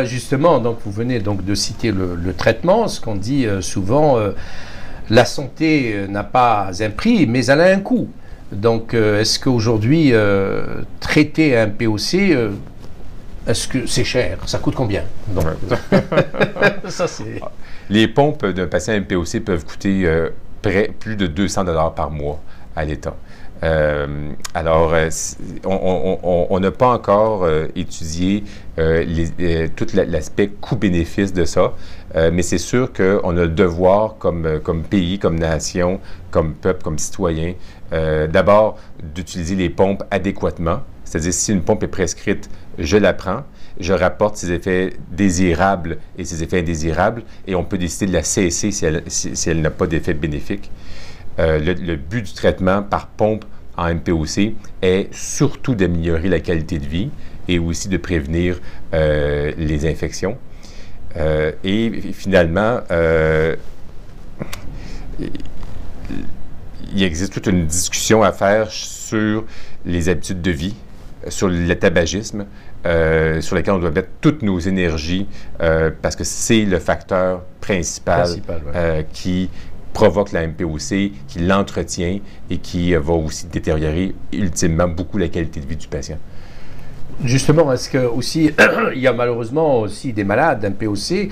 Justement, donc vous venez donc de citer le traitement, ce qu'on dit souvent, la santé n'a pas un prix, mais elle a un coût. Donc, est-ce qu'aujourd'hui, traiter un POC, est-ce que c'est cher? Ça coûte combien? Donc, ça, les pompes d'un patient MPOC peuvent coûter plus de 200 $ par mois à l'État. Alors, on n'a pas encore étudié tout l'aspect coût-bénéfice de ça, mais c'est sûr qu'on a le devoir comme pays, comme nation, comme peuple, comme citoyen, d'abord d'utiliser les pompes adéquatement. C'est-à-dire, si une pompe est prescrite, je la prends, je rapporte ses effets désirables et ses effets indésirables, et on peut décider de la cesser si elle n'a pas d'effet bénéfique. Le but du traitement par pompe en MPOC est surtout d'améliorer la qualité de vie et aussi de prévenir les infections. Et finalement, il existe toute une discussion à faire sur les habitudes de vie, sur le tabagisme, sur lequel on doit mettre toutes nos énergies parce que c'est le facteur principal qui provoque la MPOC, qui l'entretient et qui va aussi détériorer ultimement beaucoup la qualité de vie du patient. Justement, est-ce que aussi il y a malheureusement aussi des malades MPOC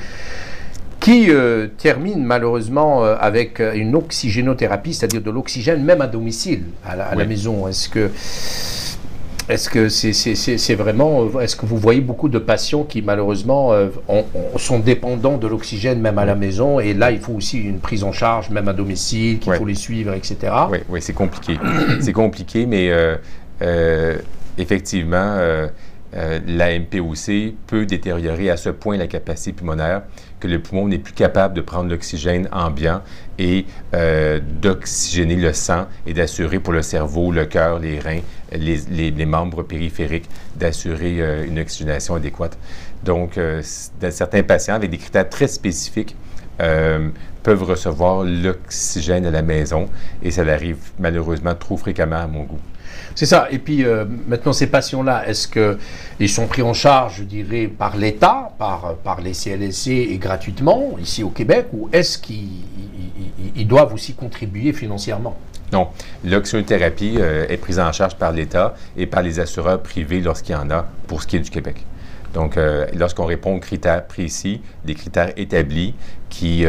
qui terminent malheureusement avec une oxygénothérapie, c'est-à-dire de l'oxygène même à domicile, à la maison? Est-ce que c'est vraiment... Est-ce que vous voyez beaucoup de patients qui, malheureusement, sont dépendants de l'oxygène même à la maison, et là, il faut aussi une prise en charge, même à domicile, qu'il faut les suivre, etc.? Oui, c'est compliqué. C'est compliqué, mais effectivement, la MPOC peut détériorer à ce point la capacité pulmonaire que le poumon n'est plus capable de prendre l'oxygène ambiant et d'oxygéner le sang et d'assurer pour le cerveau, le cœur, les reins, les membres périphériques, d'assurer une oxygénation adéquate. Donc, certains patients avec des critères très spécifiques peuvent recevoir l'oxygène à la maison et ça arrive malheureusement trop fréquemment à mon goût. C'est ça. Et puis, maintenant, ces patients-là, est-ce qu'ils sont pris en charge, je dirais, par l'État, par les CLSC et gratuitement, ici au Québec, ou est-ce qu'ils doivent aussi contribuer financièrement? Non. L'oxygénothérapie est prise en charge par l'État et par les assureurs privés lorsqu'il y en a pour ce qui est du Québec. Donc, lorsqu'on répond aux critères précis, des critères établis qui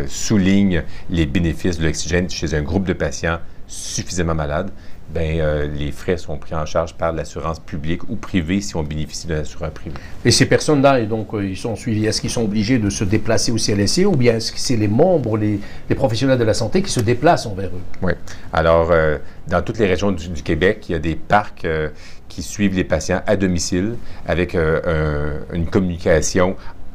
soulignent les bénéfices de l'oxygène chez un groupe de patients suffisamment malades, les frais sont pris en charge par l'assurance publique ou privée si on bénéficie d'un assureur privé. Et ces personnes-là, donc, ils sont suivis. Est-ce qu'ils sont obligés de se déplacer au CLSC ou bien est-ce que c'est les membres, les professionnels de la santé qui se déplacent envers eux? Oui. Alors, dans toutes les régions du Québec, il y a des parcs qui suivent les patients à domicile avec une communication.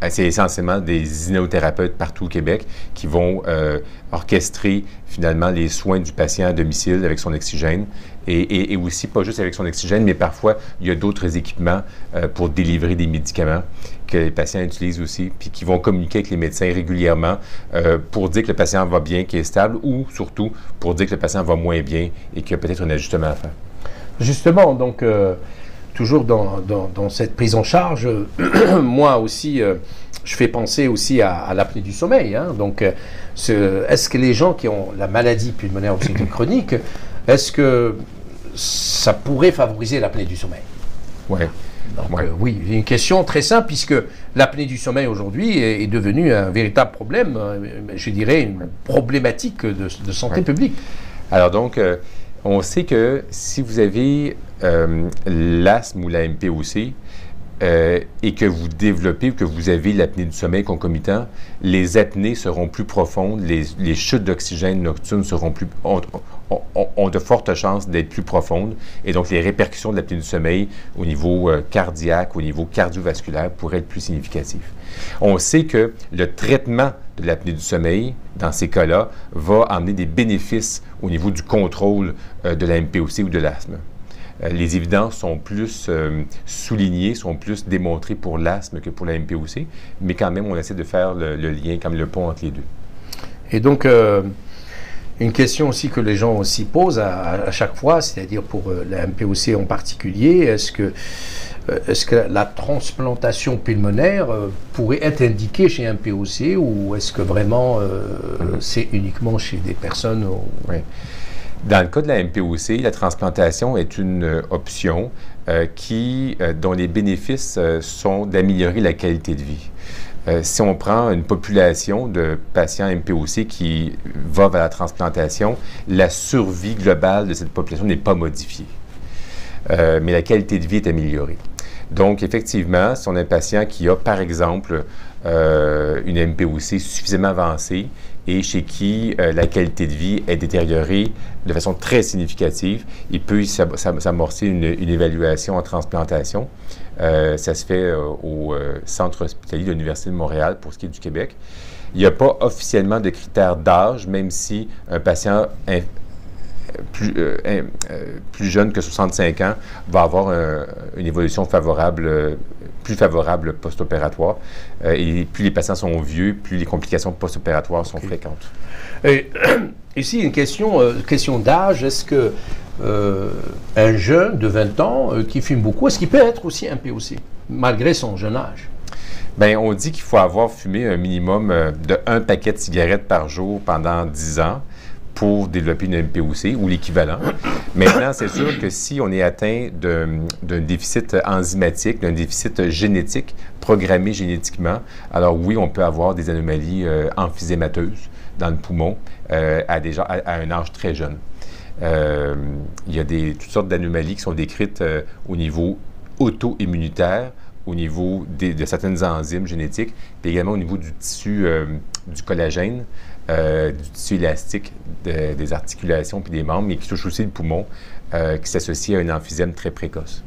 C'est essentiellement des inhalothérapeutes partout au Québec qui vont orchestrer finalement les soins du patient à domicile avec son oxygène et aussi pas juste avec son oxygène, mais parfois il y a d'autres équipements pour délivrer des médicaments que les patients utilisent aussi, puis qui vont communiquer avec les médecins régulièrement pour dire que le patient va bien, qu'il est stable, ou surtout pour dire que le patient va moins bien et qu'il y a peut-être un ajustement à faire. Justement, donc... toujours dans cette prise en charge, moi aussi, je fais penser aussi à l'apnée du sommeil. Hein. Donc, est-ce que les gens qui ont la maladie pulmonaire obstructive chronique, est-ce que ça pourrait favoriser l'apnée du sommeil. Ouais. Donc, oui, une question très simple, puisque l'apnée du sommeil aujourd'hui est devenue un véritable problème, je dirais une problématique de santé publique. Alors donc, on sait que si vous avez l'asthme ou la MPOC, et que vous développez ou que vous avez l'apnée du sommeil concomitant, les apnées seront plus profondes, les chutes d'oxygène nocturnes ont de fortes chances d'être plus profondes, et donc les répercussions de l'apnée du sommeil au niveau cardiaque, au niveau cardiovasculaire pourraient être plus significatives. On sait que le traitement de l'apnée du sommeil, dans ces cas-là, va amener des bénéfices au niveau du contrôle de la MPOC ou de l'asthme. Les évidences sont plus soulignées, sont plus démontrées pour l'asthme que pour la MPOC, mais quand même, on essaie de faire le lien, comme le pont entre les deux. Et donc, une question aussi que les gens aussi posent à chaque fois, c'est-à-dire pour la MPOC en particulier, est-ce que la transplantation pulmonaire pourrait être indiquée chez un MPOC, ou est-ce que vraiment c'est uniquement chez des personnes... Oui. Dans le cas de la MPOC, la transplantation est une option dont les bénéfices sont d'améliorer la qualité de vie. Si on prend une population de patients MPOC qui va vers la transplantation, la survie globale de cette population n'est pas modifiée, mais la qualité de vie est améliorée. Donc, effectivement, si on a un patient qui a, par exemple, une MPOC suffisamment avancée et chez qui la qualité de vie est détériorée de façon très significative, il peut s'amorcer une évaluation en transplantation. Ça se fait au Centre hospitalier de l'Université de Montréal pour ce qui est du Québec. Il n'y a pas officiellement de critères d'âge, même si un patient plus jeune que 65 ans va avoir une évolution plus favorable post-opératoire. Et plus les patients sont vieux, plus les complications post-opératoires sont fréquentes. Et, ici, une question d'âge. Est-ce que un jeune de 20 ans qui fume beaucoup, est-ce qu'il peut être aussi MPOC, malgré son jeune âge? Bien, on dit qu'il faut avoir fumé un minimum de 1 paquet de cigarettes par jour pendant 10 ans pour développer une MPOC ou l'équivalent. Maintenant, c'est sûr que si on est atteint d'un déficit enzymatique, d'un déficit génétique, programmé génétiquement, alors oui, on peut avoir des anomalies emphysémateuses dans le poumon à un âge très jeune. Il y a toutes sortes d'anomalies qui sont décrites au niveau auto-immunitaire, au niveau de certaines enzymes génétiques, puis également au niveau du tissu du collagène, du tissu élastique des articulations puis des membres, mais qui touche aussi le poumon, qui s'associe à un emphysème très précoce.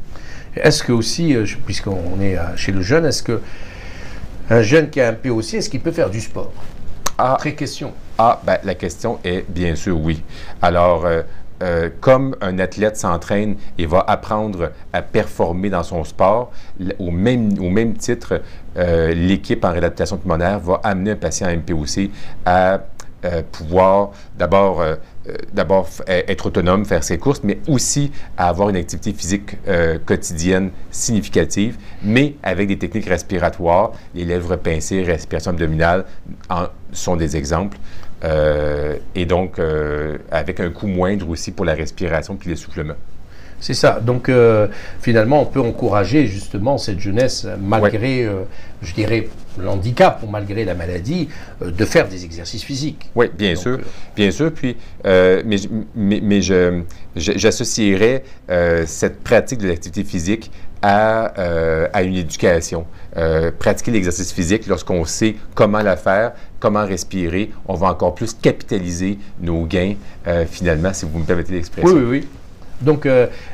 Est-ce que aussi, puisqu'on est chez le jeune, est-ce qu'un jeune qui a un MPOC, est-ce qu'il peut faire du sport? Très question. Ben, la question est bien sûr oui. Alors, comme un athlète s'entraîne et va apprendre à performer dans son sport, au même titre, l'équipe en réadaptation pulmonaire va amener un patient à MPOC à pouvoir d'abord être autonome, faire ses courses, mais aussi à avoir une activité physique quotidienne significative, mais avec des techniques respiratoires. Les lèvres pincées, respiration abdominale sont des exemples. Et donc, avec un coût moindre aussi pour la respiration puis l'essoufflement. C'est ça. Donc, finalement, on peut encourager justement cette jeunesse, malgré, je dirais, l'handicap ou malgré la maladie, de faire des exercices physiques. Oui, bien sûr. Bien sûr. Puis, mais j'associerais cette pratique de l'activité physique à une éducation. Pratiquer l'exercice physique, lorsqu'on sait comment la faire, comment respirer, on va encore plus capitaliser nos gains, finalement, si vous me permettez l'expression. Oui, oui, oui. Donc,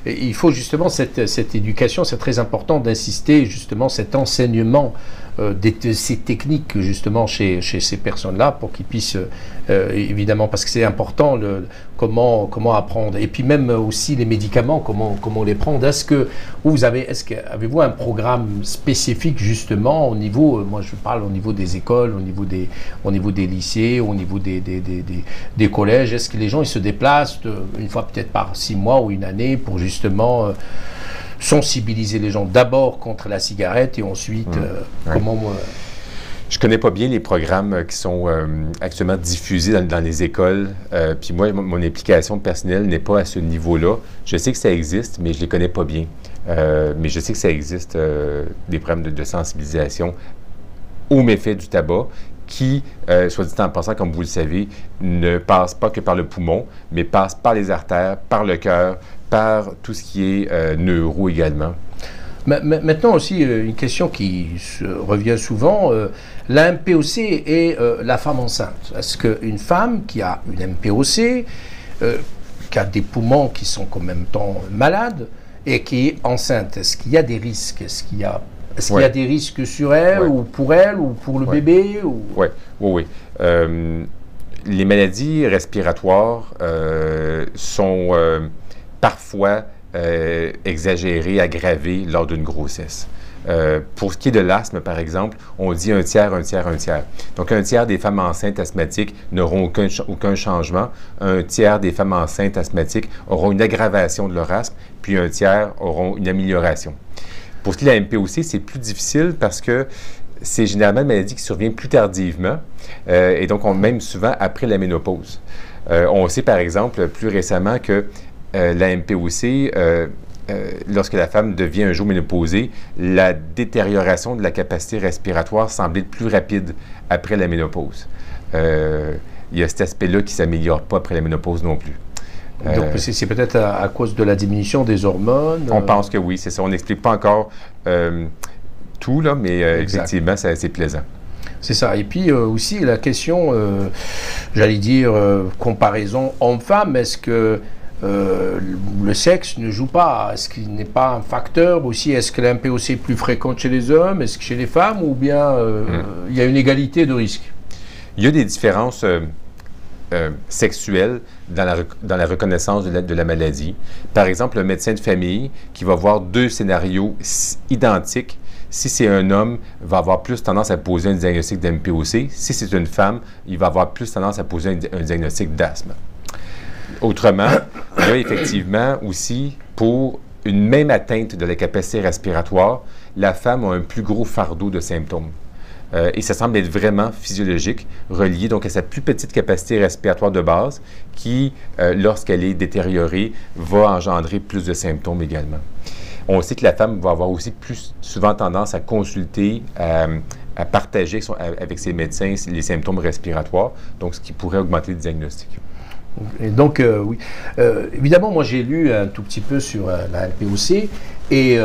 il faut justement cette éducation, c'est très important d'insister justement cet enseignement de ces techniques justement chez ces personnes-là pour qu'ils puissent, évidemment, parce que c'est important, comment apprendre. Et puis même aussi les médicaments, comment les prendre. Avez-vous un programme spécifique justement au niveau, moi je parle au niveau des écoles, au niveau des lycées, au niveau des collèges. Est-ce que les gens ils se déplacent une fois peut-être par 6 mois ou une année pour justement sensibiliser les gens d'abord contre la cigarette et ensuite comment... Je connais pas bien les programmes qui sont actuellement diffusés dans les écoles. Puis moi, mon implication personnelle n'est pas à ce niveau-là. Je sais que ça existe, mais je les connais pas bien. Mais je sais que ça existe des programmes de sensibilisation aux méfaits du tabac qui, soit dit en passant, comme vous le savez, ne passe pas que par le poumon, mais passe par les artères, par le cœur, par tout ce qui est neuro également. Maintenant aussi, une question qui revient souvent, la MPOC et la femme enceinte. Est-ce qu'une femme qui a une MPOC, qui a des poumons qui sont en même temps malades et qui est enceinte, est-ce qu'il y a des risques? Est-ce qu'il y a des risques sur elle ou pour le bébé Oui. Les maladies respiratoires sont parfois exagérées, aggravées lors d'une grossesse. Pour ce qui est de l'asthme, par exemple, on dit un tiers. Donc, un tiers des femmes enceintes asthmatiques n'auront aucun changement. Un tiers des femmes enceintes asthmatiques auront une aggravation de leur asthme, puis un tiers auront une amélioration. Pour ce qui est de la MPOC, c'est plus difficile parce que c'est généralement une maladie qui survient plus tardivement et donc même souvent après la ménopause. On sait par exemple plus récemment que la MPOC, lorsque la femme devient un jour ménopausée, la détérioration de la capacité respiratoire semble être plus rapide après la ménopause. Il y a cet aspect-là qui ne s'améliore pas après la ménopause non plus. Donc, c'est peut-être à cause de la diminution des hormones? On pense que oui, c'est ça. On n'explique pas encore tout, là, mais effectivement, c'est assez plaisant. C'est ça. Et puis aussi, la question, j'allais dire, comparaison homme-femme, est-ce que le sexe ne joue pas? Est-ce qu'il n'est pas un facteur aussi? Est-ce que la MPOC est plus fréquente chez les hommes? Est-ce que chez les femmes? Ou bien il y a une égalité de risque? Il y a des différences sexuelle dans la reconnaissance de la maladie. Par exemple, un médecin de famille qui va voir deux scénarios identiques, si c'est un homme, va avoir plus tendance à poser un diagnostic d'MPOC. Si c'est une femme, il va avoir plus tendance à poser un diagnostic d'asthme. Autrement, il y a effectivement aussi, pour une même atteinte de la capacité respiratoire, la femme a un plus gros fardeau de symptômes. Et ça semble être vraiment physiologique, relié donc à sa plus petite capacité respiratoire de base qui, lorsqu'elle est détériorée, va engendrer plus de symptômes également. On sait que la femme va avoir aussi plus souvent tendance à consulter, à partager avec ses médecins les symptômes respiratoires, donc ce qui pourrait augmenter le diagnostic. Et donc, oui. Évidemment, moi j'ai lu un tout petit peu sur la MPOC et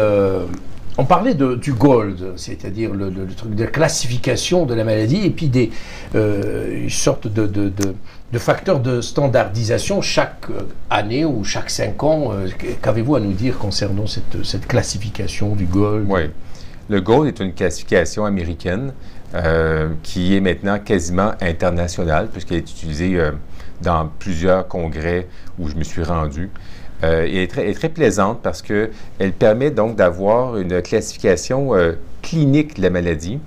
on parlait du GOLD, c'est-à-dire le truc de classification de la maladie et puis une sorte de facteurs de standardisation chaque année ou chaque 5 ans. Qu'avez-vous à nous dire concernant cette classification du GOLD? Oui. Le GOLD est une classification américaine qui est maintenant quasiment internationale puisqu'elle est utilisée dans plusieurs congrès où je me suis rendu. Et elle est très plaisante parce qu'elle permet donc d'avoir une classification clinique de la maladie,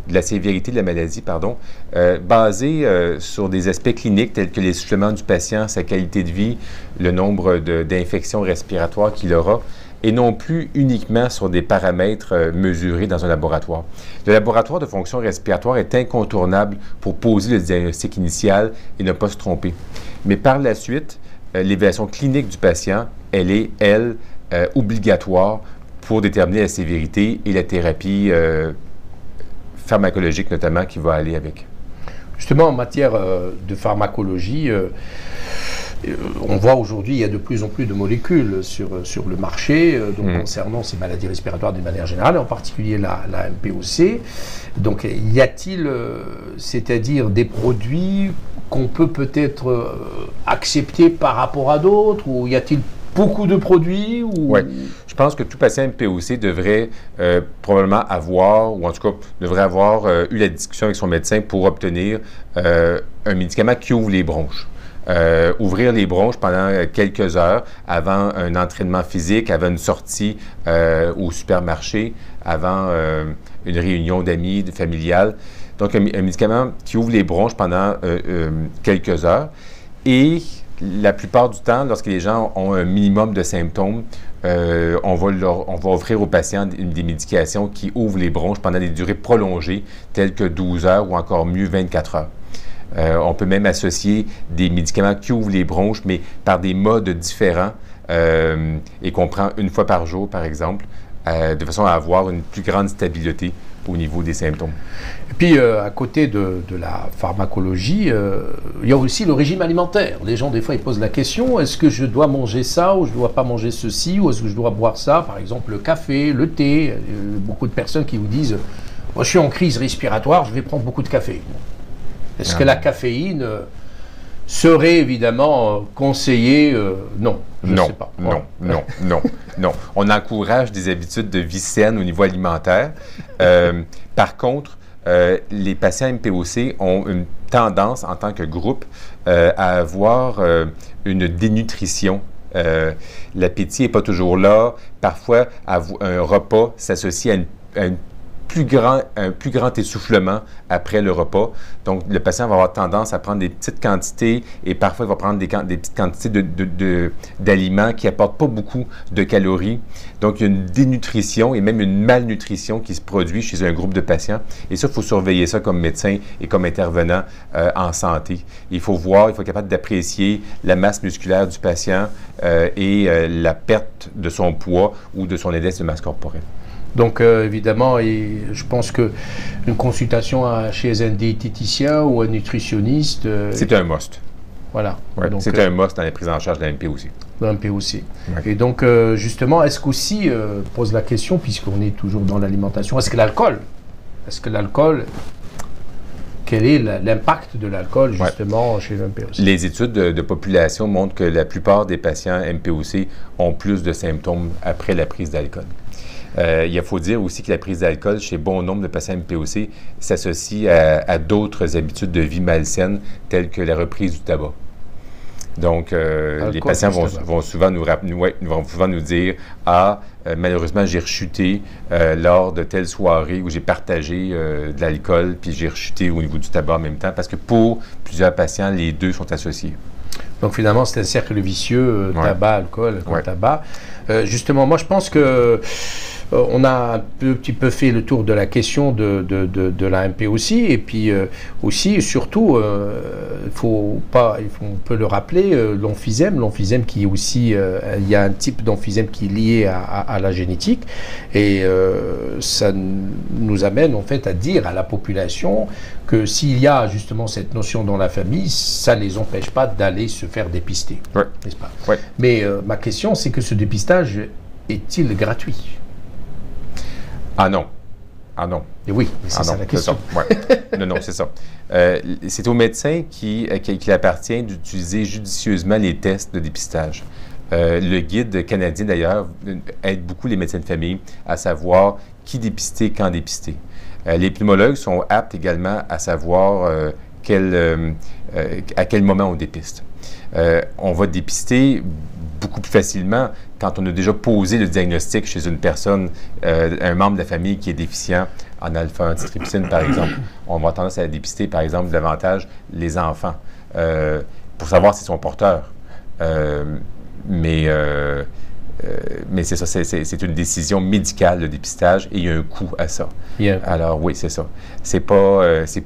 de la sévérité de la maladie, pardon, basée sur des aspects cliniques tels que l'essoufflement du patient, sa qualité de vie, le nombre d'infections respiratoires qu'il aura, et non plus uniquement sur des paramètres mesurés dans un laboratoire. Le laboratoire de fonction respiratoire est incontournable pour poser le diagnostic initial et ne pas se tromper. Mais par la suite, l'évaluation clinique du patient, elle est, obligatoire pour déterminer la sévérité et la thérapie pharmacologique notamment qui va aller avec. Justement, en matière de pharmacologie, on voit aujourd'hui, il y a de plus en plus de molécules sur le marché concernant ces maladies respiratoires d'une manière générale, en particulier la MPOC. Donc, y a-t-il, c'est-à-dire des produits qu'on peut peut-être accepter par rapport à d'autres, ou y a-t-il beaucoup de produits? Oui, je pense que tout patient MPOC devrait probablement avoir, ou en tout cas devrait avoir eu la discussion avec son médecin pour obtenir un médicament qui ouvre les bronches. Ouvrir les bronches pendant quelques heures avant un entraînement physique, avant une sortie au supermarché, avant une réunion d'amis, familiale. Donc, un médicament qui ouvre les bronches pendant quelques heures. Et La plupart du temps, lorsque les gens ont un minimum de symptômes, on va offrir aux patients des médications qui ouvrent les bronches pendant des durées prolongées, telles que 12 heures ou encore mieux 24 heures. On peut même associer des médicaments qui ouvrent les bronches, mais par des modes différents et qu'on prend une fois par jour, par exemple, de façon à avoir une plus grande stabilité au niveau des symptômes. Et puis, à côté de la pharmacologie, il y a aussi le régime alimentaire. Les gens, des fois, ils posent la question, est-ce que je dois manger ça ou je ne dois pas manger ceci, ou est-ce que je dois boire ça, par exemple le café, le thé. Beaucoup de personnes qui vous disent, moi, je suis en crise respiratoire, je vais prendre beaucoup de café. Est-ce que la caféine serait évidemment conseillée? Non, je ne sais pas. Non. On encourage des habitudes de vie saine au niveau alimentaire. Par contre, les patients MPOC ont une tendance, en tant que groupe, à avoir une dénutrition. L'appétit n'est pas toujours là. Parfois, un repas s'associe à un plus grand essoufflement après le repas. Donc, le patient va avoir tendance à prendre des petites quantités et parfois, il va prendre des petites quantités d'aliments qui n'apportent pas beaucoup de calories. Donc, il y a une dénutrition et même une malnutrition qui se produit chez un groupe de patients. Et ça, il faut surveiller ça comme médecin et comme intervenant en santé. Il faut voir, il faut être capable d'apprécier la masse musculaire du patient et la perte de son poids ou de son index de masse corporelle. Donc, évidemment, je pense qu'une consultation chez un diététicien ou un nutritionniste... c'est un must. Voilà. Ouais, c'est un must dans la prise en charge de la MPOC. De la MPOC. Ouais. Et donc, justement, est-ce qu'aussi, pose la question, puisqu'on est toujours dans l'alimentation, est-ce que l'alcool, quel est l'impact de l'alcool, justement, chez l'MPOC? Les études de population montrent que la plupart des patients MPOC ont plus de symptômes après la prise d'alcool. Il faut dire aussi que la prise d'alcool chez bon nombre de patients MPOC s'associe à d'autres habitudes de vie malsaines telles que la reprise du tabac. Donc, les patients vont souvent nous dire « Ah, malheureusement, j'ai rechuté lors de telle soirée où j'ai partagé de l'alcool, puis j'ai rechuté au niveau du tabac en même temps. » Parce que pour plusieurs patients, les deux sont associés. Donc, finalement, c'est un cercle vicieux, tabac, alcool, tabac. Justement, moi, je pense que on a un petit peu fait le tour de la question de la MPOC, et puis aussi, et surtout, on peut le rappeler, l'emphysème qui est aussi, il y a un type d'emphysème qui est lié à la génétique, et ça nous amène en fait à dire à la population que s'il y a justement cette notion dans la famille, ça ne les empêche pas d'aller se faire dépister, n'est-ce pas? Mais ma question, c'est que ce dépistage est-il gratuit? Ah non. Ah non. Et oui, c'est ça la question. Non, c'est ça. C'est au médecin qu'il appartient d'utiliser judicieusement les tests de dépistage. Le guide canadien, d'ailleurs, aide beaucoup les médecins de famille à savoir qui dépister, quand dépister. Les pneumologues sont aptes également à savoir à quel moment on dépiste. On va dépister beaucoup plus facilement quand on a déjà posé le diagnostic chez une personne, un membre de la famille qui est déficient en alpha-antitrypsine, par exemple. On va tendance à dépister, par exemple, davantage les enfants pour savoir s'ils sont porteurs. Mais c'est ça, c'est une décision médicale, le dépistage, et il y a un coût à ça. Alors oui, c'est ça. C'est pas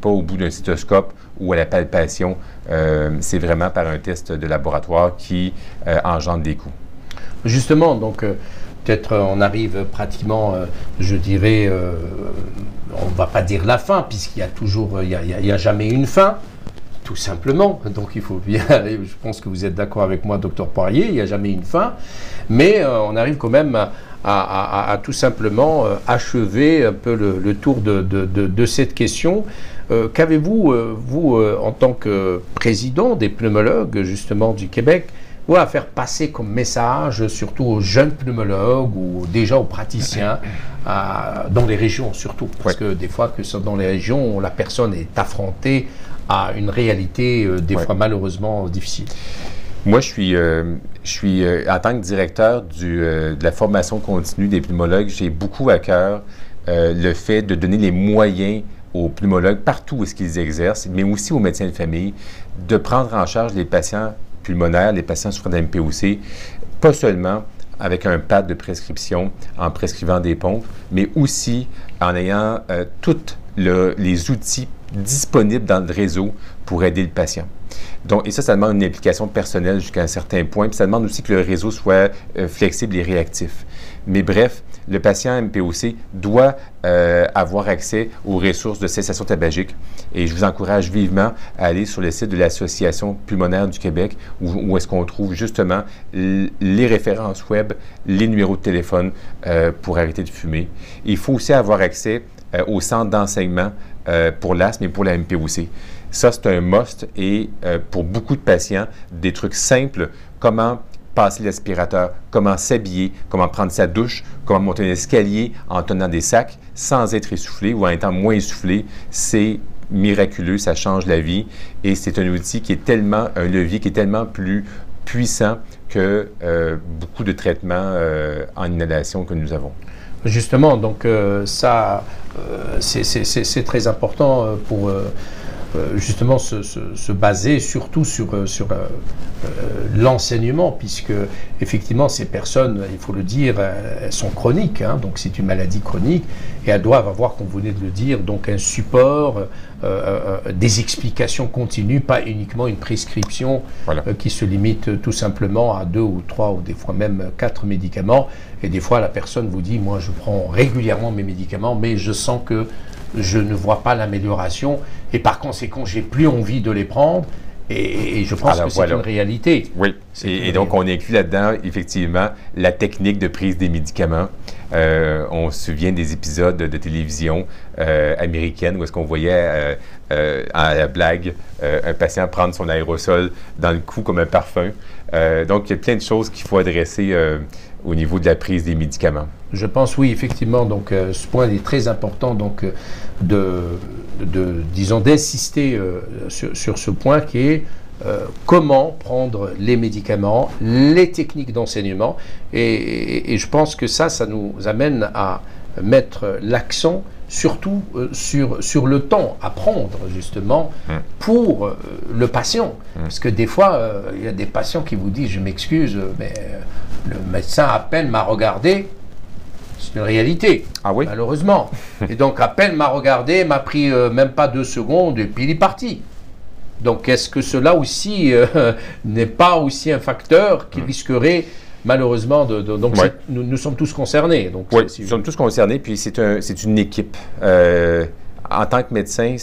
au bout d'un stéthoscope ou à la palpation, c'est vraiment par un test de laboratoire qui engendre des coûts. Justement, donc, peut-être on arrive pratiquement, je dirais, on ne va pas dire la fin, puisqu'il y a toujours, il y a jamais une fin. Tout simplement. Donc, il faut bien, je pense que vous êtes d'accord avec moi, docteur Poirier, il n'y a jamais une fin. Mais on arrive quand même à tout simplement achever un peu le tour de cette question. Qu'avez-vous, vous, en tant que président des pneumologues, justement, du Québec, ou à faire passer comme message, surtout aux jeunes pneumologues ou déjà aux praticiens, dans les régions surtout? Parce que des fois, que dans les régions, la personne est affrontée à une réalité des fois malheureusement difficile. Moi, je suis en tant que directeur de la formation continue des pneumologues, j'ai beaucoup à cœur le fait de donner les moyens aux pneumologues partout où est-ce qu'ils exercent, mais aussi aux médecins de famille, de prendre en charge les patients pulmonaire, les patients souffrant de MPOC, pas seulement avec un pad de prescription en prescrivant des pompes, mais aussi en ayant tous les outils disponibles dans le réseau pour aider le patient. Donc, et ça demande une implication personnelle jusqu'à un certain point, puis ça demande aussi que le réseau soit flexible et réactif. Mais bref, le patient MPOC doit avoir accès aux ressources de cessation tabagique. Et je vous encourage vivement à aller sur le site de l'Association pulmonaire du Québec, où est-ce qu'on trouve justement les références web, les numéros de téléphone pour arrêter de fumer. Il faut aussi avoir accès au centre d'enseignement pour l'asthme et pour la MPOC. Ça, c'est un must et pour beaucoup de patients, des trucs simples, comment passer l'aspirateur, comment s'habiller, comment prendre sa douche, comment monter un escalier en tenant des sacs sans être essoufflé ou en étant moins essoufflé, c'est miraculeux, ça change la vie et c'est un outil qui est tellement, un levier qui est tellement plus puissant que beaucoup de traitements en inhalation que nous avons. Justement, donc ça, c'est très important pour justement se baser surtout sur l'enseignement, puisque effectivement ces personnes, il faut le dire, elles sont chroniques, hein, donc c'est une maladie chronique et elles doivent avoir, comme vous venez de le dire, donc un support, des explications continues, pas uniquement une prescription qui se limite tout simplement à 2 ou 3 ou des fois même 4 médicaments. Et des fois la personne vous dit, moi je prends régulièrement mes médicaments, mais je sens que je ne vois pas l'amélioration et par conséquent, j'ai plus envie de les prendre et je pense que c'est une réalité. Oui, et donc on inclut là-dedans, effectivement, la technique de prise des médicaments. On se souvient des épisodes de télévision américaine où est-ce qu'on voyait à la blague un patient prendre son aérosol dans le cou comme un parfum. Donc, il y a plein de choses qu'il faut adresser au niveau de la prise des médicaments. Je pense, oui, effectivement, donc ce point est très important, donc disons, d'insister sur ce point qui est comment prendre les médicaments, les techniques d'enseignement, et je pense que ça nous amène à mettre l'accent surtout sur le temps à prendre justement pour le patient. Parce que des fois, il y a des patients qui vous disent, je m'excuse, mais le médecin à peine m'a regardé. C'est une réalité, malheureusement. Et donc, à peine m'a regardé, m'a pris même pas 2 secondes et puis il est parti. Donc, est-ce que cela aussi n'est pas aussi un facteur qui risquerait malheureusement donc nous sommes tous concernés. Donc, oui, nous sommes tous concernés, puis c'est une équipe. En tant que médecin,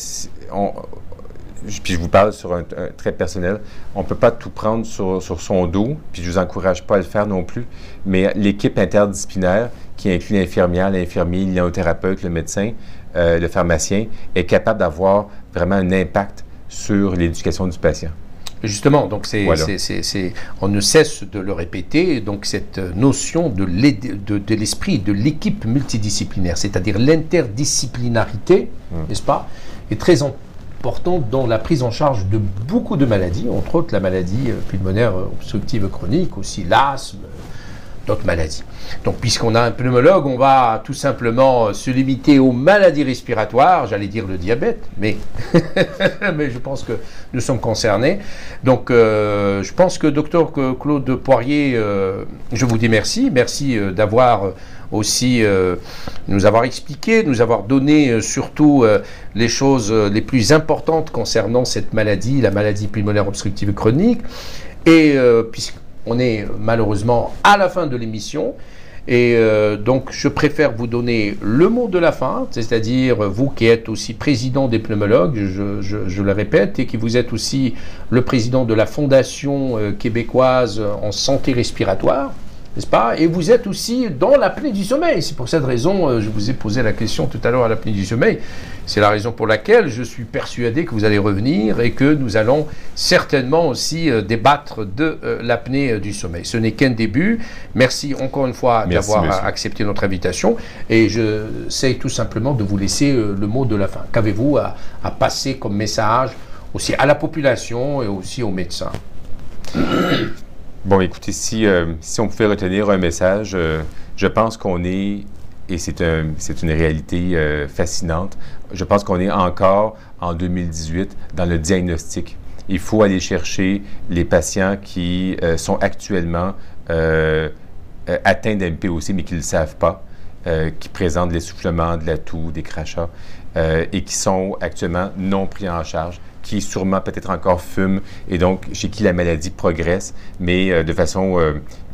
puis je vous parle sur un trait personnel, on ne peut pas tout prendre sur son dos, puis je ne vous encourage pas à le faire non plus, mais l'équipe interdisciplinaire, qui inclut l'infirmière, l'infirmier, l'inothérapeute, le médecin, le pharmacien, est capable d'avoir vraiment un impact sur l'éducation du patient. Justement, donc on ne cesse de le répéter, donc cette notion de l'esprit, de l'équipe multidisciplinaire, c'est-à-dire l'interdisciplinarité, n'est-ce pas, est très importante dans la prise en charge de beaucoup de maladies, entre autres la maladie pulmonaire obstructive chronique, aussi l'asthme, d'autres maladies. Donc, puisqu'on a un pneumologue, on va tout simplement se limiter aux maladies respiratoires, j'allais dire le diabète, mais, mais je pense que nous sommes concernés. Donc, je pense que Dr Claude Poirier, je vous dis merci. Merci d'avoir aussi nous avoir expliqué, nous avoir donné surtout les choses les plus importantes concernant cette maladie, la maladie pulmonaire obstructive chronique. Et puisqu'on est malheureusement à la fin de l'émission, et donc je préfère vous donner le mot de la fin, c'est-à-dire vous qui êtes aussi président des pneumologues, je le répète, et qui vous êtes aussi le président de la Fondation québécoise en santé respiratoire, n'est-ce pas? Et vous êtes aussi dans l'apnée du sommeil. C'est pour cette raison, je vous ai posé la question tout à l'heure à l'apnée du sommeil. C'est la raison pour laquelle je suis persuadé que vous allez revenir et que nous allons certainement aussi débattre de l'apnée du sommeil. Ce n'est qu'un début. Merci encore une fois d'avoir accepté notre invitation. Et j'essaie tout simplement de vous laisser le mot de la fin. Qu'avez-vous à passer comme message aussi à la population et aussi aux médecins? Bon, écoutez, si on pouvait retenir un message, je pense qu'on est, et c'est une réalité fascinante, je pense qu'on est encore en 2018 dans le diagnostic il faut aller chercher les patients qui sont actuellement atteints d'MPOC, mais qui ne le savent pas, qui présentent de l'essoufflement, de la toux, des crachats, et qui sont actuellement non pris en charge, qui sûrement peut-être encore fument, et donc chez qui la maladie progresse, mais de façon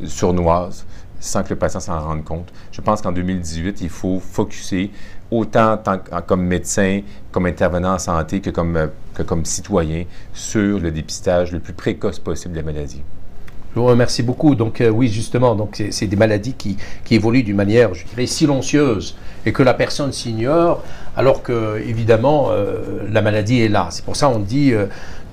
sournoise, sans que le patient s'en rende compte. Je pense qu'en 2018, il faut focusser autant comme médecin, comme intervenant en santé que comme citoyen sur le dépistage le plus précoce possible de la maladie. Je vous remercie beaucoup. Donc oui, justement, donc c'est des maladies qui évoluent d'une manière, je dirais, silencieuse et que la personne s'ignore, alors que, évidemment, la maladie est là. C'est pour ça qu'on dit,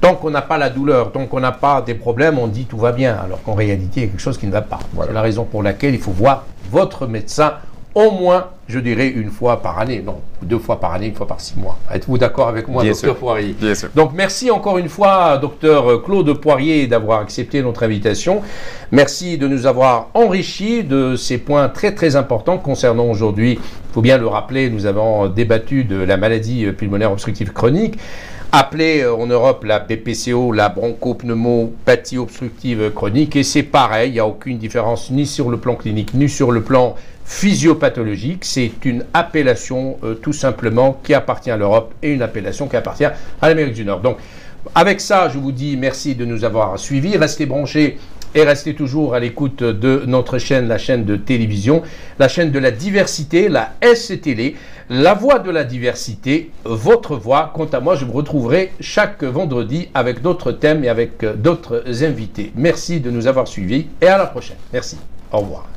tant qu'on n'a pas la douleur, tant qu'on n'a pas des problèmes, on dit tout va bien, alors qu'en réalité, il y a quelque chose qui ne va pas. Voilà. C'est la raison pour laquelle il faut voir votre médecin au moins, je dirais, une fois par année. Non, 2 fois par année, 1 fois par 6 mois. Êtes-vous d'accord avec moi, docteur Poirier? Bien sûr. Donc, merci encore une fois, docteur Claude Poirier, d'avoir accepté notre invitation. Merci de nous avoir enrichis de ces points très, très importants concernant aujourd'hui, il faut bien le rappeler, nous avons débattu de la maladie pulmonaire obstructive chronique, appelée en Europe la BPCO, la bronchopneumopathie obstructive chronique. Et c'est pareil, il n'y a aucune différence ni sur le plan clinique, ni sur le plan physiopathologique. C'est une appellation tout simplement qui appartient à l'Europe et une appellation qui appartient à l'Amérique du Nord. Donc avec ça, je vous dis merci de nous avoir suivis. Restez branchés et restez toujours à l'écoute de notre chaîne, la chaîne de télévision, la chaîne de la diversité, la STL, la voix de la diversité, votre voix. Quant à moi, je vous retrouverai chaque vendredi avec d'autres thèmes et avec d'autres invités. Merci de nous avoir suivis et à la prochaine. Merci. Au revoir.